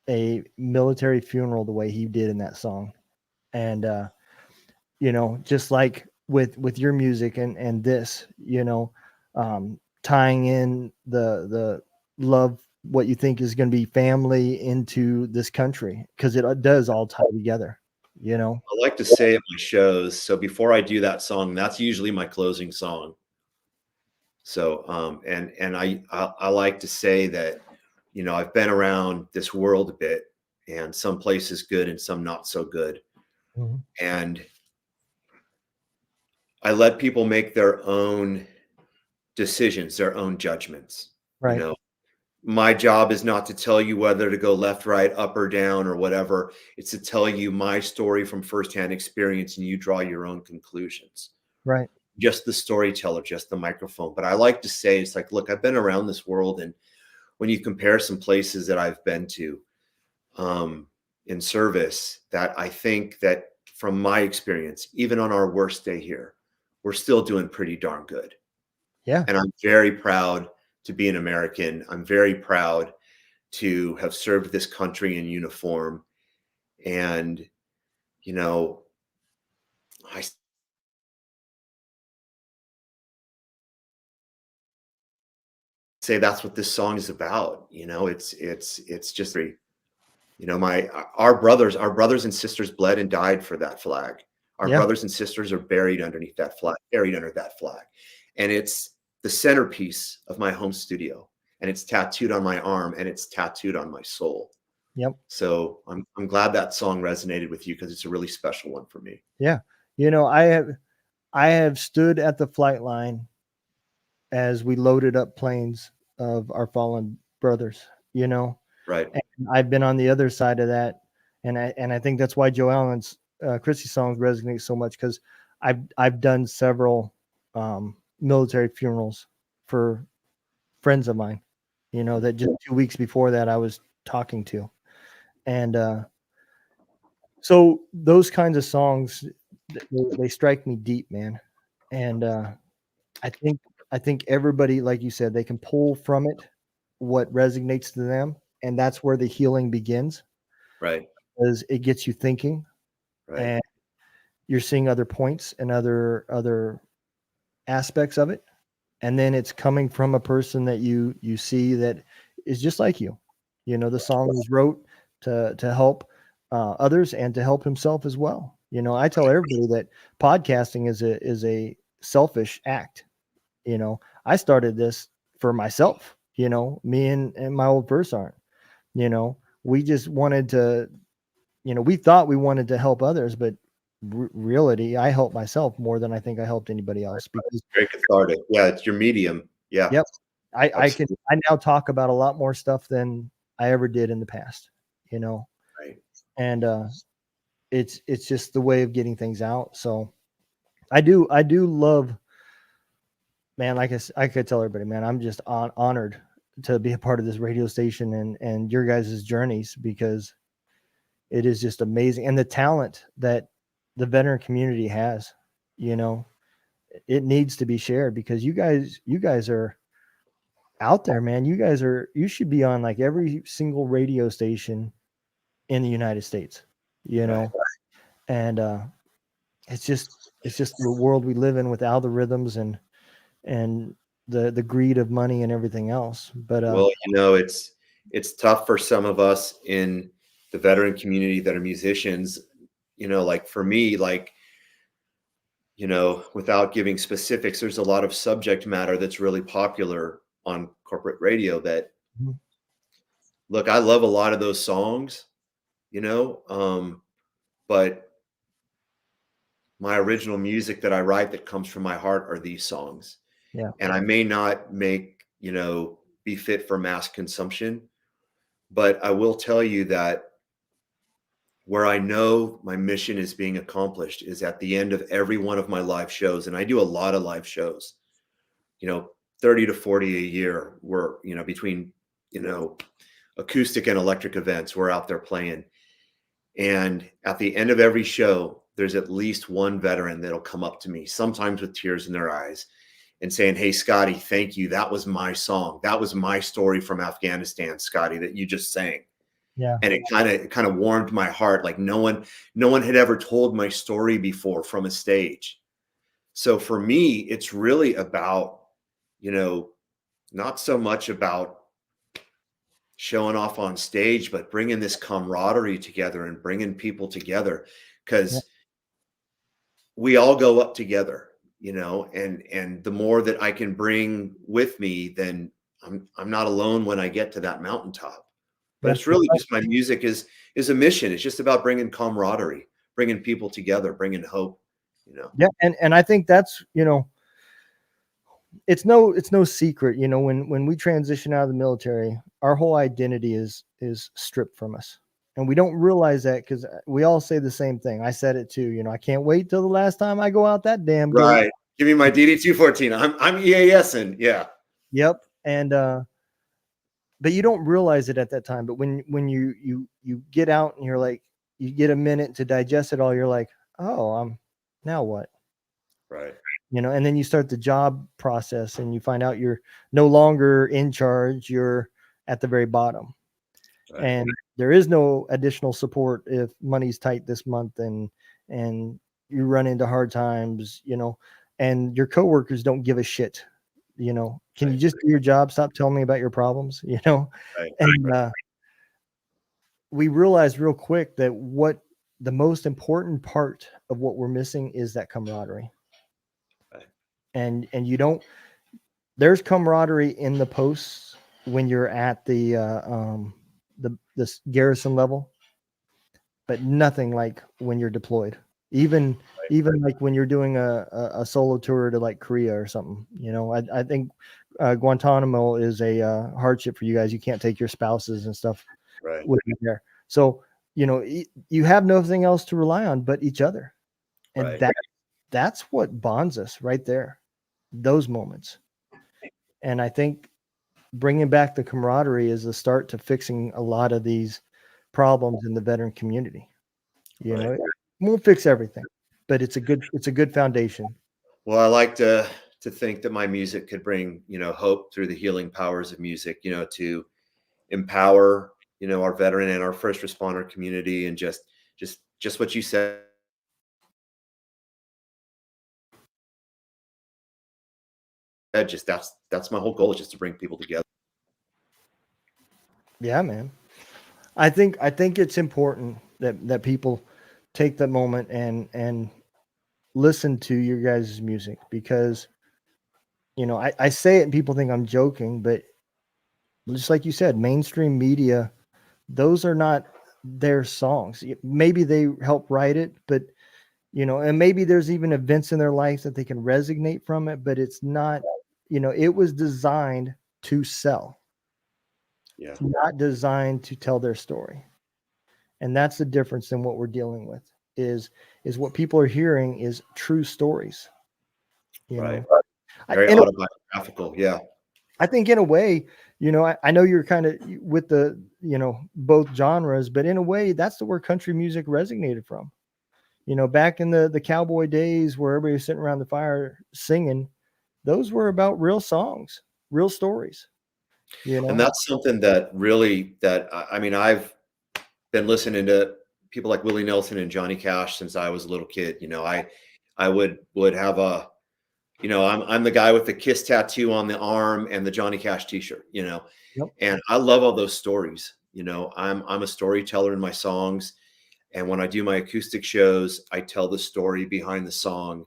a military funeral the way he did in that song. And you know, just like with your music and this, you know, tying in the love, what you think is going to be family, into this country, because it does all tie together, you know. I like to say at my shows, so before I do that song, that's usually my closing song. So and I like to say that, you know, I've been around this world a bit, and some places good and some not so good. Mhm. And I let people make their own decisions, their own judgments. You Right. know, my job is not to tell you whether to go left, right, up or down or whatever. It's to tell you my story from firsthand experience, and you draw your own conclusions. Right. Just the storyteller, just the microphone. But I like to say, it's like, look, I've been around this world, and when you compare some places that I've been to in service, that I think that from my experience, even on our worst day here, we're still doing pretty darn good. Yeah. And I'm very proud to be an American. I'm very proud to have served this country in uniform. And, you know, I say that's what this song is about. You know, it's just, you know, our brothers and sisters bled and died for that flag. Our Yeah. brothers and sisters are buried underneath that flag, buried under that flag. And it's the centerpiece of my home studio. And it's tattooed on my arm, and it's tattooed on my soul. Yep. So I'm glad that song resonated with you, because it's a really special one for me. Yeah. You know, I have stood at the flight line as we loaded up planes of our fallen brothers, you know. Right. And I've been on the other side of that, and I think that's why Joe Allen's Christie songs resonate so much, because I've done several military funerals for friends of mine, you know, that just 2 weeks before that I was talking to, and so those kinds of songs, they strike me deep, man, and I think I think everybody, like you said, they can pull from it what resonates to them, and that's where the healing begins, Right. because it gets you thinking, Right. and you're seeing other points and other aspects of it, and then it's coming from a person that you see that is just like you. You know, the song was wrote to help others and to help himself as well. You know, I tell everybody that podcasting is a selfish act. You know, I started this for myself. You know, me and my old verse aren't. You know, we just wanted to, you know, we thought we wanted to help others, but reality, I helped myself more than I think I helped anybody else, because Very cathartic. Yeah, it's your medium. Yeah. yep, I Absolutely. now talk about a lot more stuff than I ever did in the past, you know, Right. and it's just the way of getting things out. So I do love, man, like I could tell everybody, man, I'm just honored to be a part of this radio station and your guys' journeys, because it is just amazing, and the talent that the veteran community has, you know, it needs to be shared, because you guys are out there, man. You should be on like every single radio station in the United States, you Right. know, and it's just the world we live in with algorithms and the greed of money and everything else. But Well, you know, it's tough for some of us in the veteran community that are musicians. You know, like for me, like you know, without giving specifics, there's a lot of subject matter that's really popular on corporate radio that, Mhm. look, I love a lot of those songs, you know, but my original music that I write that comes from my heart are these songs. Yeah. And I may not make, you know, be fit for mass consumption, but I will tell you that where I know my mission is being accomplished is at the end of every one of my live shows. And I do a lot of live shows, you know, 30 to 40 a year. We're, you know, between, you know, acoustic and electric events, we're out there playing. And at the end of every show, there's at least one veteran that'll come up to me, sometimes with tears in their eyes, and saying, "Hey, Scotty, thank you. That was my song. That was my story from Afghanistan, Scotty, that you just sang." Yeah. And it kind of warmed my heart. Like no one had ever told my story before from a stage. So for me, it's really about, you know, not so much about showing off on stage, but bringing this camaraderie together and bringing people together, Yeah. because we all go up together, you know, and the more that I can bring with me, then I'm not alone when I get to that mountaintop. But Yeah. it's really just my music is a mission. It's just about bringing camaraderie, bringing people together, bringing hope, you know. Yeah. And I think that's, you know, it's no secret, you know, when we transition out of the military, our whole identity is stripped from us. And we don't realize that because we all say the same thing. I said it too, you know, I can't wait till the last time I go out that damn gate. Right. Give me my DD-214. I'm EAS and yeah. Yep. And but you don't realize it at that time. But when you get out and you're like, you get a minute to digest it all, you're like, oh, now what? Right. You know, and then you start the job process and you find out you're no longer in charge, you're at the very bottom. Right. And there is no additional support if money's tight this month and you run into hard times, you know, and your coworkers don't give a shit, you know. Can you just do your job? Stop telling me about your problems, you know? Right. And we realized real quick that what the most important part of what we're missing is that camaraderie. Right. And you don't, there's camaraderie in the posts when you're at the this garrison level, but nothing like when you're deployed. Even like when you're doing a solo tour to like Korea or something, you know. I think Guantanamo is a hardship for you guys. You can't take your spouses and stuff Right. with you there. So, you know, you have nothing else to rely on but each other. And Right. that's what bonds us right there, those moments. And I think bringing back the camaraderie is the start to fixing a lot of these problems in the veteran community. You know, it won't fix everything, but it's a good foundation. Well, I like to think that my music could bring, you know, hope through the healing powers of music, you know, to empower, you know, our veteran and our first responder community, and just what you said. Just that's my whole goal, is just to bring people together. Yeah, man. I think it's important that people take that moment and listen to your guys' music, because, you know, I say it and people think I'm joking, but just like you said, mainstream media, those are not their songs. Maybe they help write it, but, you know, and maybe there's even events in their life that they can resonate from it, but it's not, you know, it was designed to sell. Yeah. Not designed to tell their story. And that's the difference in what we're dealing with is what people are hearing is true stories. You Right. know, Very autobiographical. Yeah. I think in a way, you know, I know you're kind of with the, you know, both genres, but in a way that's where country music resonated from. You know, back in the cowboy days where everybody was sitting around the fire singing, those were about real songs, real stories. You know, And that's something that really, I mean, I've been listening to people like Willie Nelson and Johnny Cash since I was a little kid. You know, I would have a, you know, I'm the guy with the Kiss tattoo on the arm and the Johnny Cash t-shirt, you know. Yep. And I love all those stories. You know, I'm a storyteller in my songs. And when I do my acoustic shows, I tell the story behind the song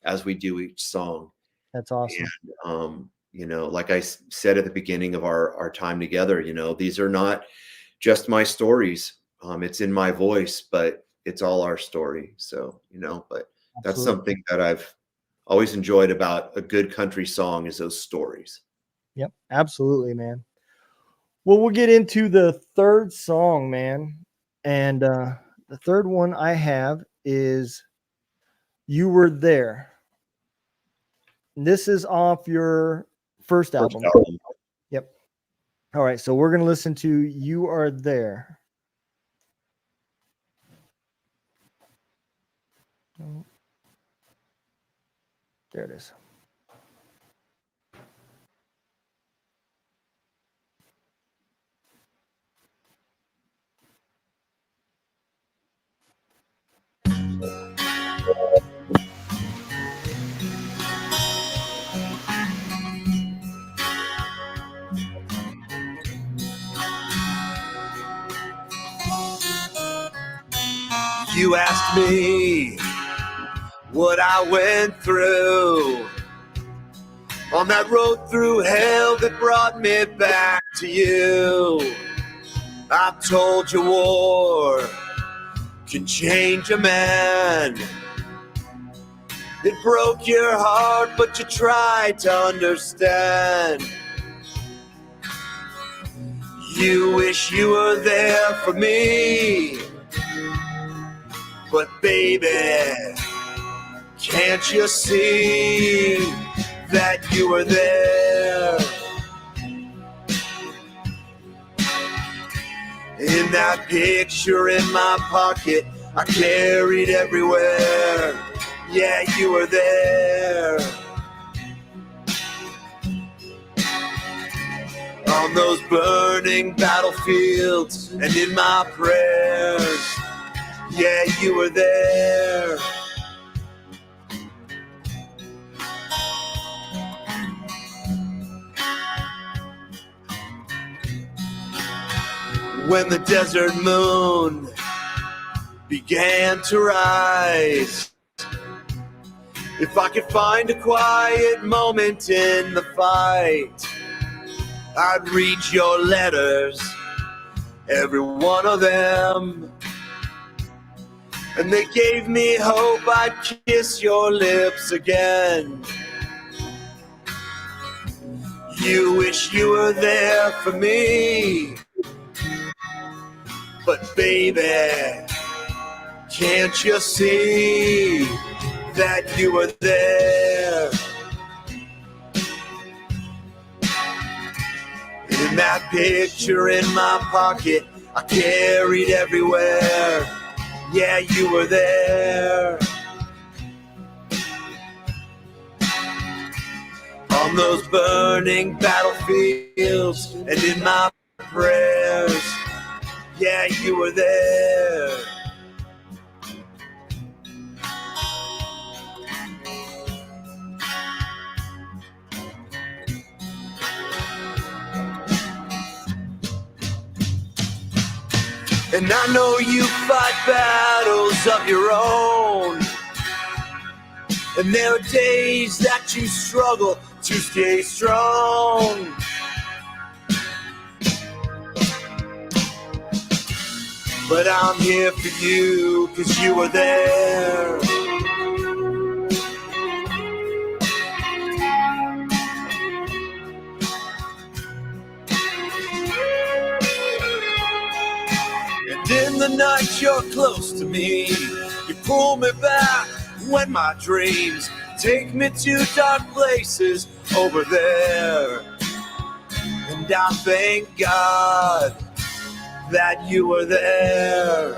as we do each song. That's awesome. And, like I said at the beginning of our time together, these are not just my stories. It's in my voice, but it's all our story. So, but that's Absolutely. something that I've always enjoyed about a good country song is those stories. Yep, absolutely, man. Well, we'll get into the third song, man. And the third one I have is You Were There. This is off your first album. Yep. All right, so we're going to listen to You Are There. There it is. You asked me what I went through on that road through hell that brought me back to you. I told you war can change a man. It broke your heart, but you tried to understand. You wish you were there for me, but baby, can't you see that you were there? In that picture in my pocket, I carried everywhere. Yeah, you were there. On those burning battlefields and in my prayers. Yeah, you were there. When the desert moon began to rise, if I could find a quiet moment in the fight, I'd read your letters, every one of them. And they gave me hope I'd kiss your lips again. You wish you were there for me, but baby, can't you see that you were there? In that picture in my pocket, I carried everywhere. Yeah, you were there. On those burning battlefields and in my prayers. Yeah, you were there. And I know you fight battles of your own. And there are days that you struggle to stay strong. But I'm here for you, 'cause you were there. And in the night you're close to me. You pull me back when my dreams take me to dark places over there. And I thank God that you were there.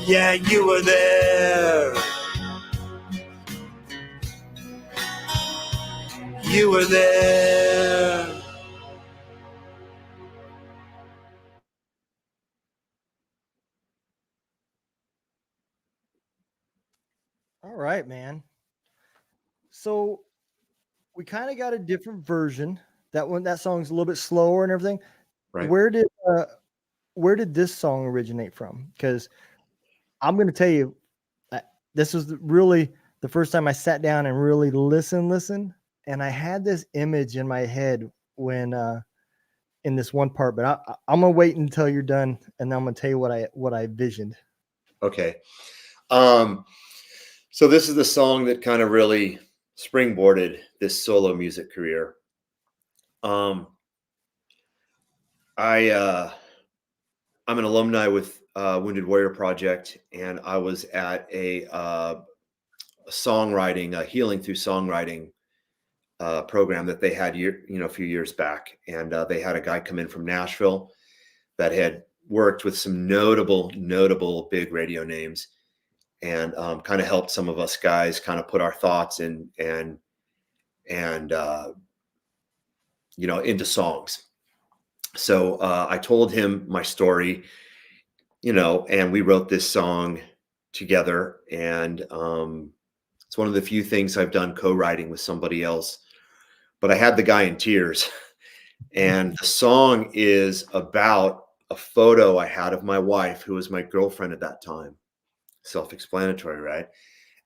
Yeah, you were there. You were there. All right, man. So we kind of got a different version. That song's a little bit slower and everything. Right. Where did this song originate from? Because I'm going to tell you, this was really the first time I sat down and really listen. And I had this image in my head when, in this one part, but I'm going to wait until you're done. And then I'm going to tell you what I visioned. Okay. So this is the song that kind of really springboarded this solo music career. I'm an alumni with Wounded Warrior Project, and I was at a healing through songwriting program that they had a few years back, and they had a guy come in from Nashville that had worked with some notable big radio names, and kind of helped some of us guys kind of put our thoughts and into songs. So I told him my story, and we wrote this song together. And it's one of the few things I've done co-writing with somebody else. But I had the guy in tears. And the song is about a photo I had of my wife, who was my girlfriend at that time. Self-explanatory, right?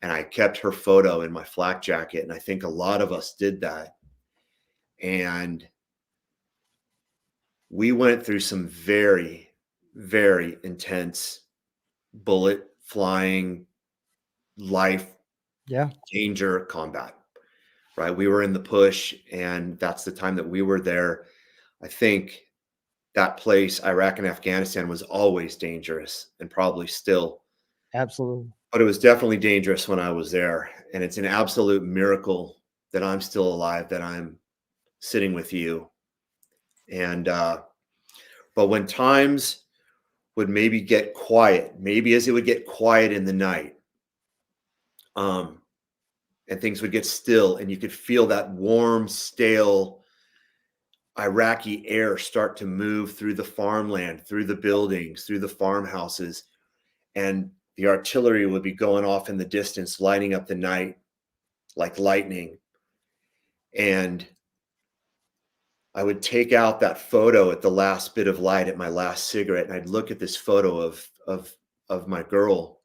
And I kept her photo in my flak jacket. And I think a lot of us did that. And we went through some very, very intense bullet flying life danger combat, right? We were in the push, and that's the time that we were there. I think that place, Iraq and Afghanistan, was always dangerous, and probably still. Absolutely. But it was definitely dangerous when I was there. And it's an absolute miracle that I'm still alive, that I'm sitting with you. And but when times would maybe get quiet, maybe as it would get quiet in the night, and things would get still, and you could feel that warm, stale Iraqi air start to move through the farmland, through the buildings, through the farmhouses, and the artillery would be going off in the distance, lighting up the night like lightning. And I would take out that photo at the last bit of light, at my last cigarette, and I'd look at this photo of my girl,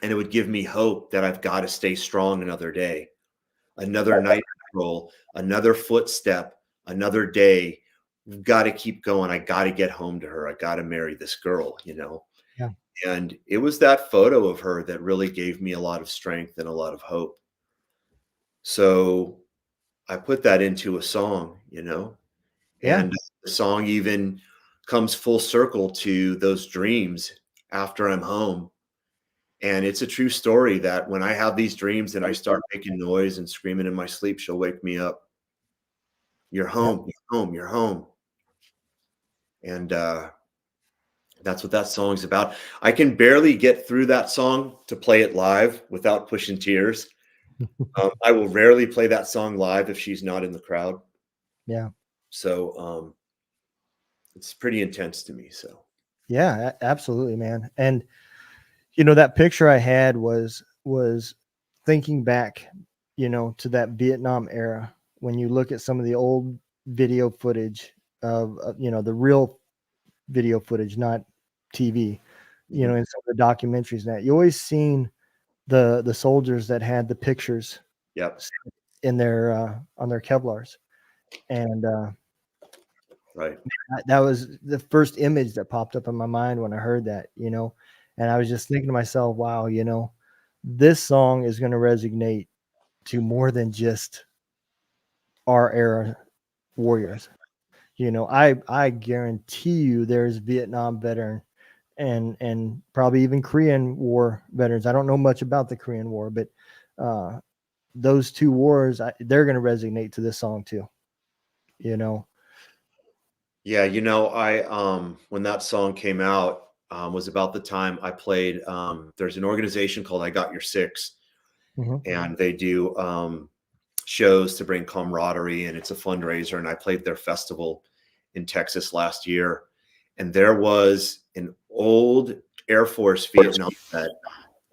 and it would give me hope that I've got to stay strong another day, another night patrol, another footstep, another day. We've got to keep going. I got to get home to her. I got to marry this girl, Yeah. And it was that photo of her that really gave me a lot of strength and a lot of hope. So I put that into a song, and the song even comes full circle to those dreams after I'm home. And it's a true story that when I have these dreams and I start making noise and screaming in my sleep, she'll wake me up. You're home, you're home, you're home. And that's what that song's about. I can barely get through that song to play it live without pushing tears. I will rarely play that song live if she's not in the crowd. Yeah. So it's pretty intense to me. So yeah, absolutely, man. And that picture I had was thinking back, to that Vietnam era. When you look at some of the old video footage of the real video footage, not TV, in some of the documentaries, and that you always seen the soldiers that had the pictures in their on their Kevlars. And right, that was the first image that popped up in my mind when I heard that, and I was just thinking to myself, wow, this song is going to resonate to more than just our era warriors. I guarantee you there's Vietnam veteran and probably even Korean War veterans. I don't know much about the Korean War, but those two wars, they're going to resonate to this song too. Yeah, I when that song came out, was about the time I played. There's an organization called I Got Your Six, and they do shows to bring camaraderie, and it's a fundraiser. And I played their festival in Texas last year, and there was an old Air Force Vietnam vet.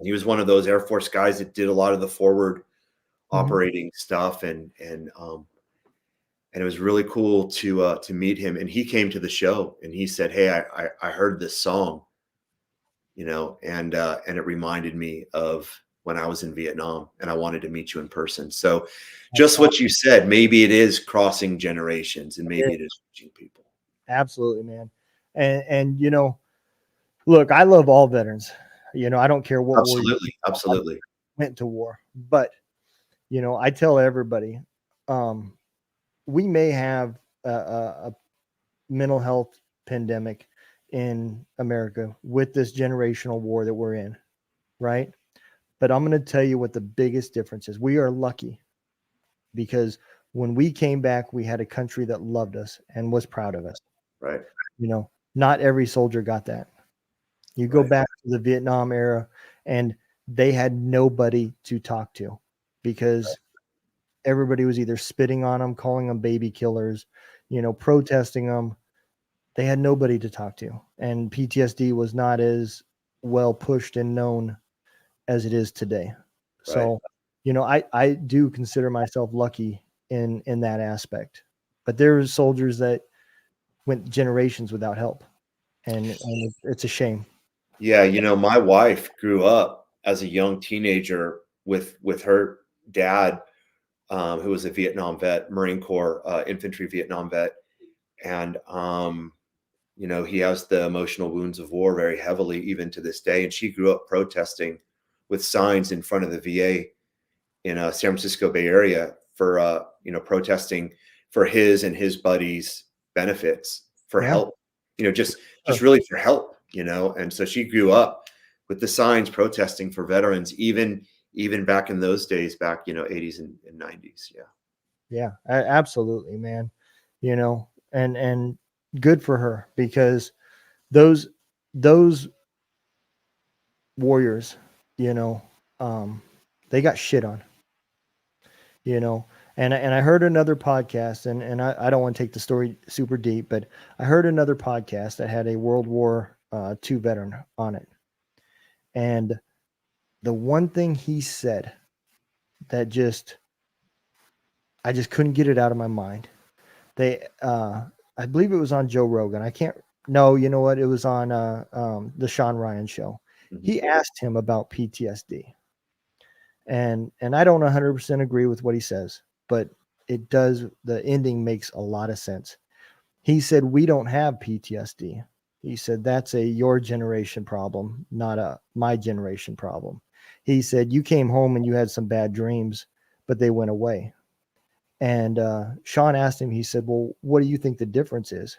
He was one of those Air Force guys that did a lot of the forward operating stuff, and it was really cool to meet him. And he came to the show and he said, "Hey, I heard this song, and it reminded me of when I was in Vietnam, and I wanted to meet you in person. So just what you said, maybe it is crossing generations, and maybe it is reaching people. Absolutely, man. And you know, look, I love all veterans. You know, I don't care what war you Absolutely. went to war, but you know, I tell everybody, we may have a mental health pandemic in America with this generational war that we're in, right? But I'm going to tell you what the biggest difference is. We are lucky because when we came back, we had a country that loved us and was proud of us. Right. You know, not every soldier got that. You go back to the Vietnam era and they had nobody to talk to because everybody was either spitting on them, calling them baby killers, you know, protesting them. They had nobody to talk to. And PTSD was not as well pushed and known as it is today. So, you know, I do consider myself lucky in that aspect. But there's soldiers that went generations without help. And it's a shame. Yeah, you know, my wife grew up as a young teenager with her dad, who was a Vietnam vet, Marine Corps infantry Vietnam vet, and you know, he has the emotional wounds of war very heavily, even to this day. And she grew up protesting with signs in front of the VA in San Francisco Bay Area for you know, protesting for his and his buddies' benefits, for help, you know, just really for help, you know. And so she grew up with the signs protesting for veterans, even back in those days, back, you know, 80s and 90s. Yeah, absolutely, man. You know, and good for her because those warriors, you know, they got shit on, you know. And I heard another podcast, and I don't want to take the story super deep, but I heard another podcast that had a World War II veteran on it. And the one thing he said that I just couldn't get it out of my mind. I believe it was on Joe Rogan. No, you know what? It was on the Sean Ryan show. He asked him about PTSD. And I don't 100% agree with what he says, but the ending makes a lot of sense. He said, we don't have PTSD. He said, that's your generation problem, not my generation problem. He said, you came home and you had some bad dreams, but they went away. And Sean asked him, he said, well, what do you think the difference is?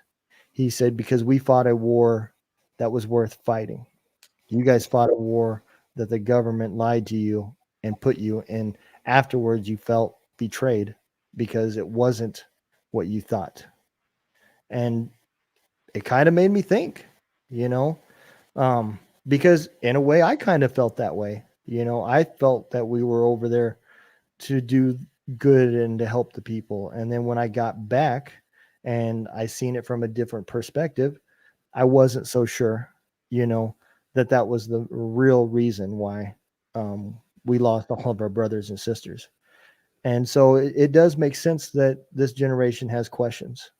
He said, because we fought a war that was worth fighting. You guys fought a war that the government lied to you and put you in. Afterwards, you felt betrayed because it wasn't what you thought. And it kind of made me think, you know, because in a way, I kind of felt that way. You know, I felt that we were over there to do good and to help the people. And then when I got back and I seen it from a different perspective, I wasn't so sure, you know, that was the real reason why we lost all of our brothers and sisters. And so it does make sense that this generation has questions,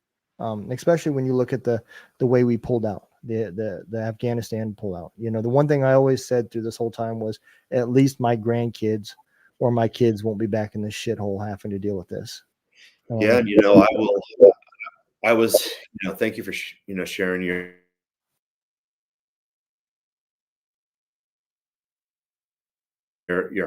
especially when you look at the way we pulled out, the Afghanistan pullout. You know, the one thing I always said through this whole time was at least my grandkids or my kids won't be back in this shithole having to deal with this. Yeah, and you know, I was, you know, thank you for you know, sharing your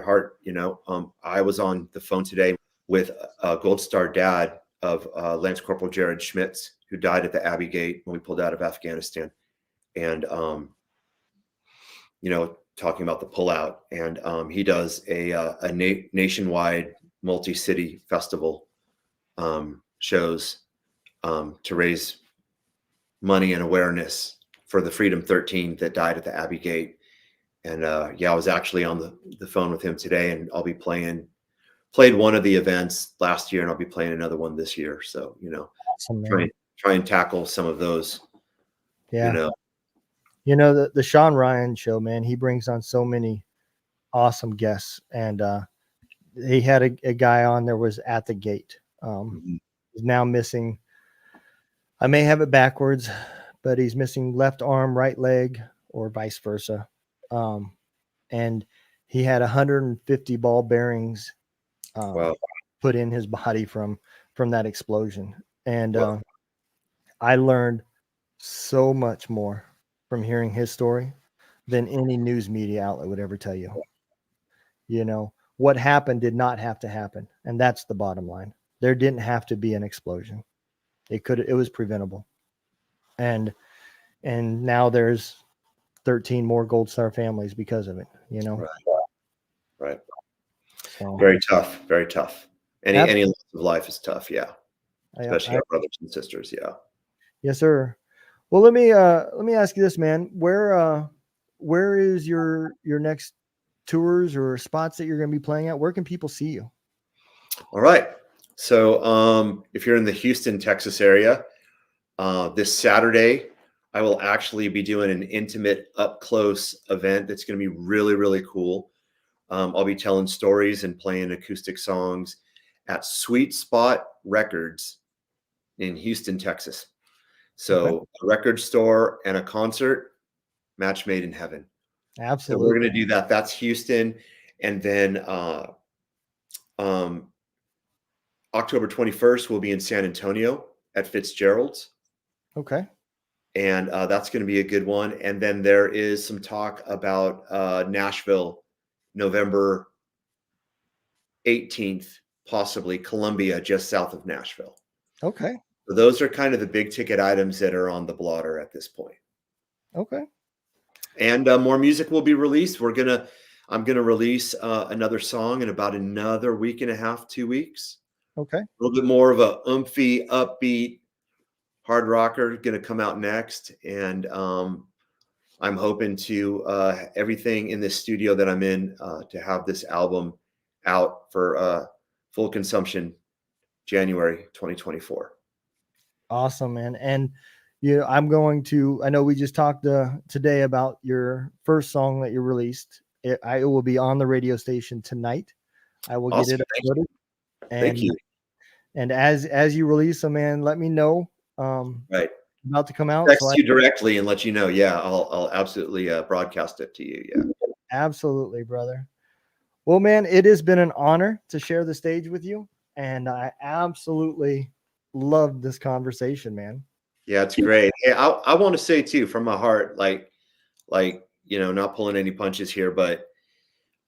heart. You know, I was on the phone today with a Gold Star dad of Lance Corporal Jared Schmitz, who died at the Abbey Gate when we pulled out of Afghanistan, and you know, talking about the pullout. And he does a nationwide multi-city festival shows to raise money and awareness for the Freedom 13 that died at the Abbey Gate. And yeah, I was actually on the phone with him today, and I'll be played one of the events last year, and I'll be playing another one this year. So, you know, awesome, try and tackle some of those. Yeah. You know, the Sean Ryan show, man, he brings on so many awesome guests. And he had a guy on there was at the gate. He's now missing, I may have it backwards, but he's missing left arm, right leg, or vice versa. And He had 150 ball bearings Wow. put in his body from that explosion. And Wow. I learned so much more from hearing his story than any news media outlet would ever tell you. You know, what happened did not have to happen. And that's the bottom line. There didn't have to be an explosion. It was preventable. And now there's 13 more Gold Star families because of it, you know? Right. So, Very tough. Very tough. Any loss of life is tough. Yeah. Especially our brothers and sisters. Yeah. Yes, sir. Well, let me ask you this, man. Where is your next tours or spots that you're going to be playing at? Where can people see you? All right. So if you're in the Houston, Texas area, this Saturday, I will actually be doing an intimate up close event that's going to be really, really cool. I'll be telling stories and playing acoustic songs at Sweet Spot Records in Houston, Texas. So a record store and a concert, match made in heaven. Absolutely. So we're going to do that. That's Houston. And then October 21st, we'll be in San Antonio at Fitzgerald's. Okay. And that's going to be a good one. And then there is some talk about Nashville, November 18th, possibly Columbia, just south of Nashville. Okay. So those are kind of the big ticket items that are on the blotter at this point. Okay. And more music will be released. I'm gonna release another song in about another week and a half, 2 weeks. Okay. A little bit more of a oomphy, upbeat hard rocker going to come out next. And I'm hoping to everything in this studio that I'm in to have this album out for full consumption January 2024. Awesome, man. And I know we just talked today about your first song that you released. It will be on the radio station tonight. I will get it uploaded. Thank you. And as you release them, man, let me know. Right. About to come out. Text you directly and let you know. Yeah, I'll absolutely broadcast it to you. Yeah. Absolutely, brother. Well, man, it has been an honor to share the stage with you. And I absolutely loved this conversation, man. Yeah, it's great. Hey, I want to say too, from my heart, like, not pulling any punches here, but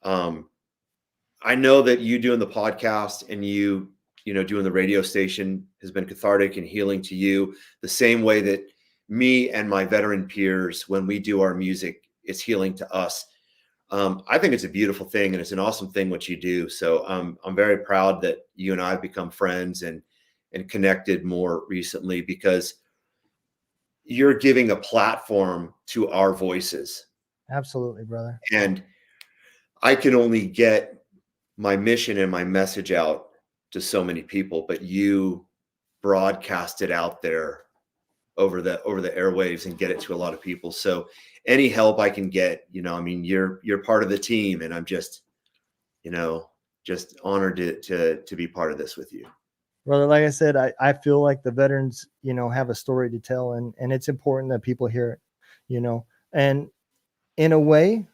I know that you doing the podcast and you doing the radio station has been cathartic and healing to you the same way that me and my veteran peers, when we do our music, it's healing to us. I think it's a beautiful thing and it's an awesome thing what you do. So I'm very proud that you and I have become friends and connected more recently because you're giving a platform to our voices. Absolutely, brother. And I can only get my mission and my message out to so many people, but you broadcast it out there over the airwaves and get it to a lot of people. So any help I can get, you're part of the team, and I'm just honored to be part of this with you. Brother, like I said, I feel like the veterans, have a story to tell, and it's important that people hear it, and in a way,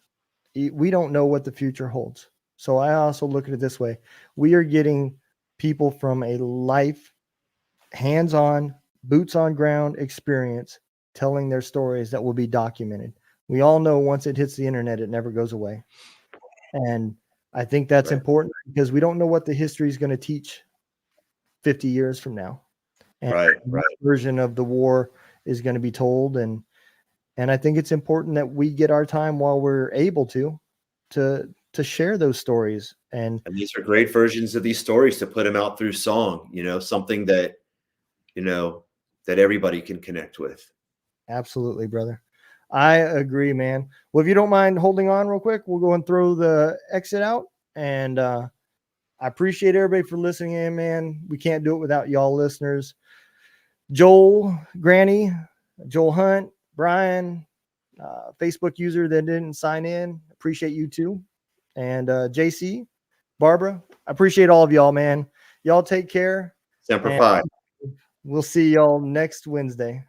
we don't know what the future holds. So I also look at it this way. We are getting people from a life, hands-on, boots on ground experience telling their stories that will be documented. We all know once it hits the internet, it never goes away. And I think that's important because we don't know what the history is going to teach 50 years from now. And right. Version of the war is going to be told. And I think it's important that we get our time while we're able to share those stories. And these are great versions of these stories to put them out through song, something that, that everybody can connect with. Absolutely, brother. I agree, man. Well, if you don't mind holding on real quick, we'll go and throw the exit out. And I appreciate everybody for listening in, man. We can't do it without y'all listeners. Joel, Granny, Joel Hunt, Brian, Facebook user that didn't sign in. Appreciate you too. And JC, Barbara, I appreciate all of y'all, man. Y'all take care. Semper Fi. We'll see y'all next Wednesday.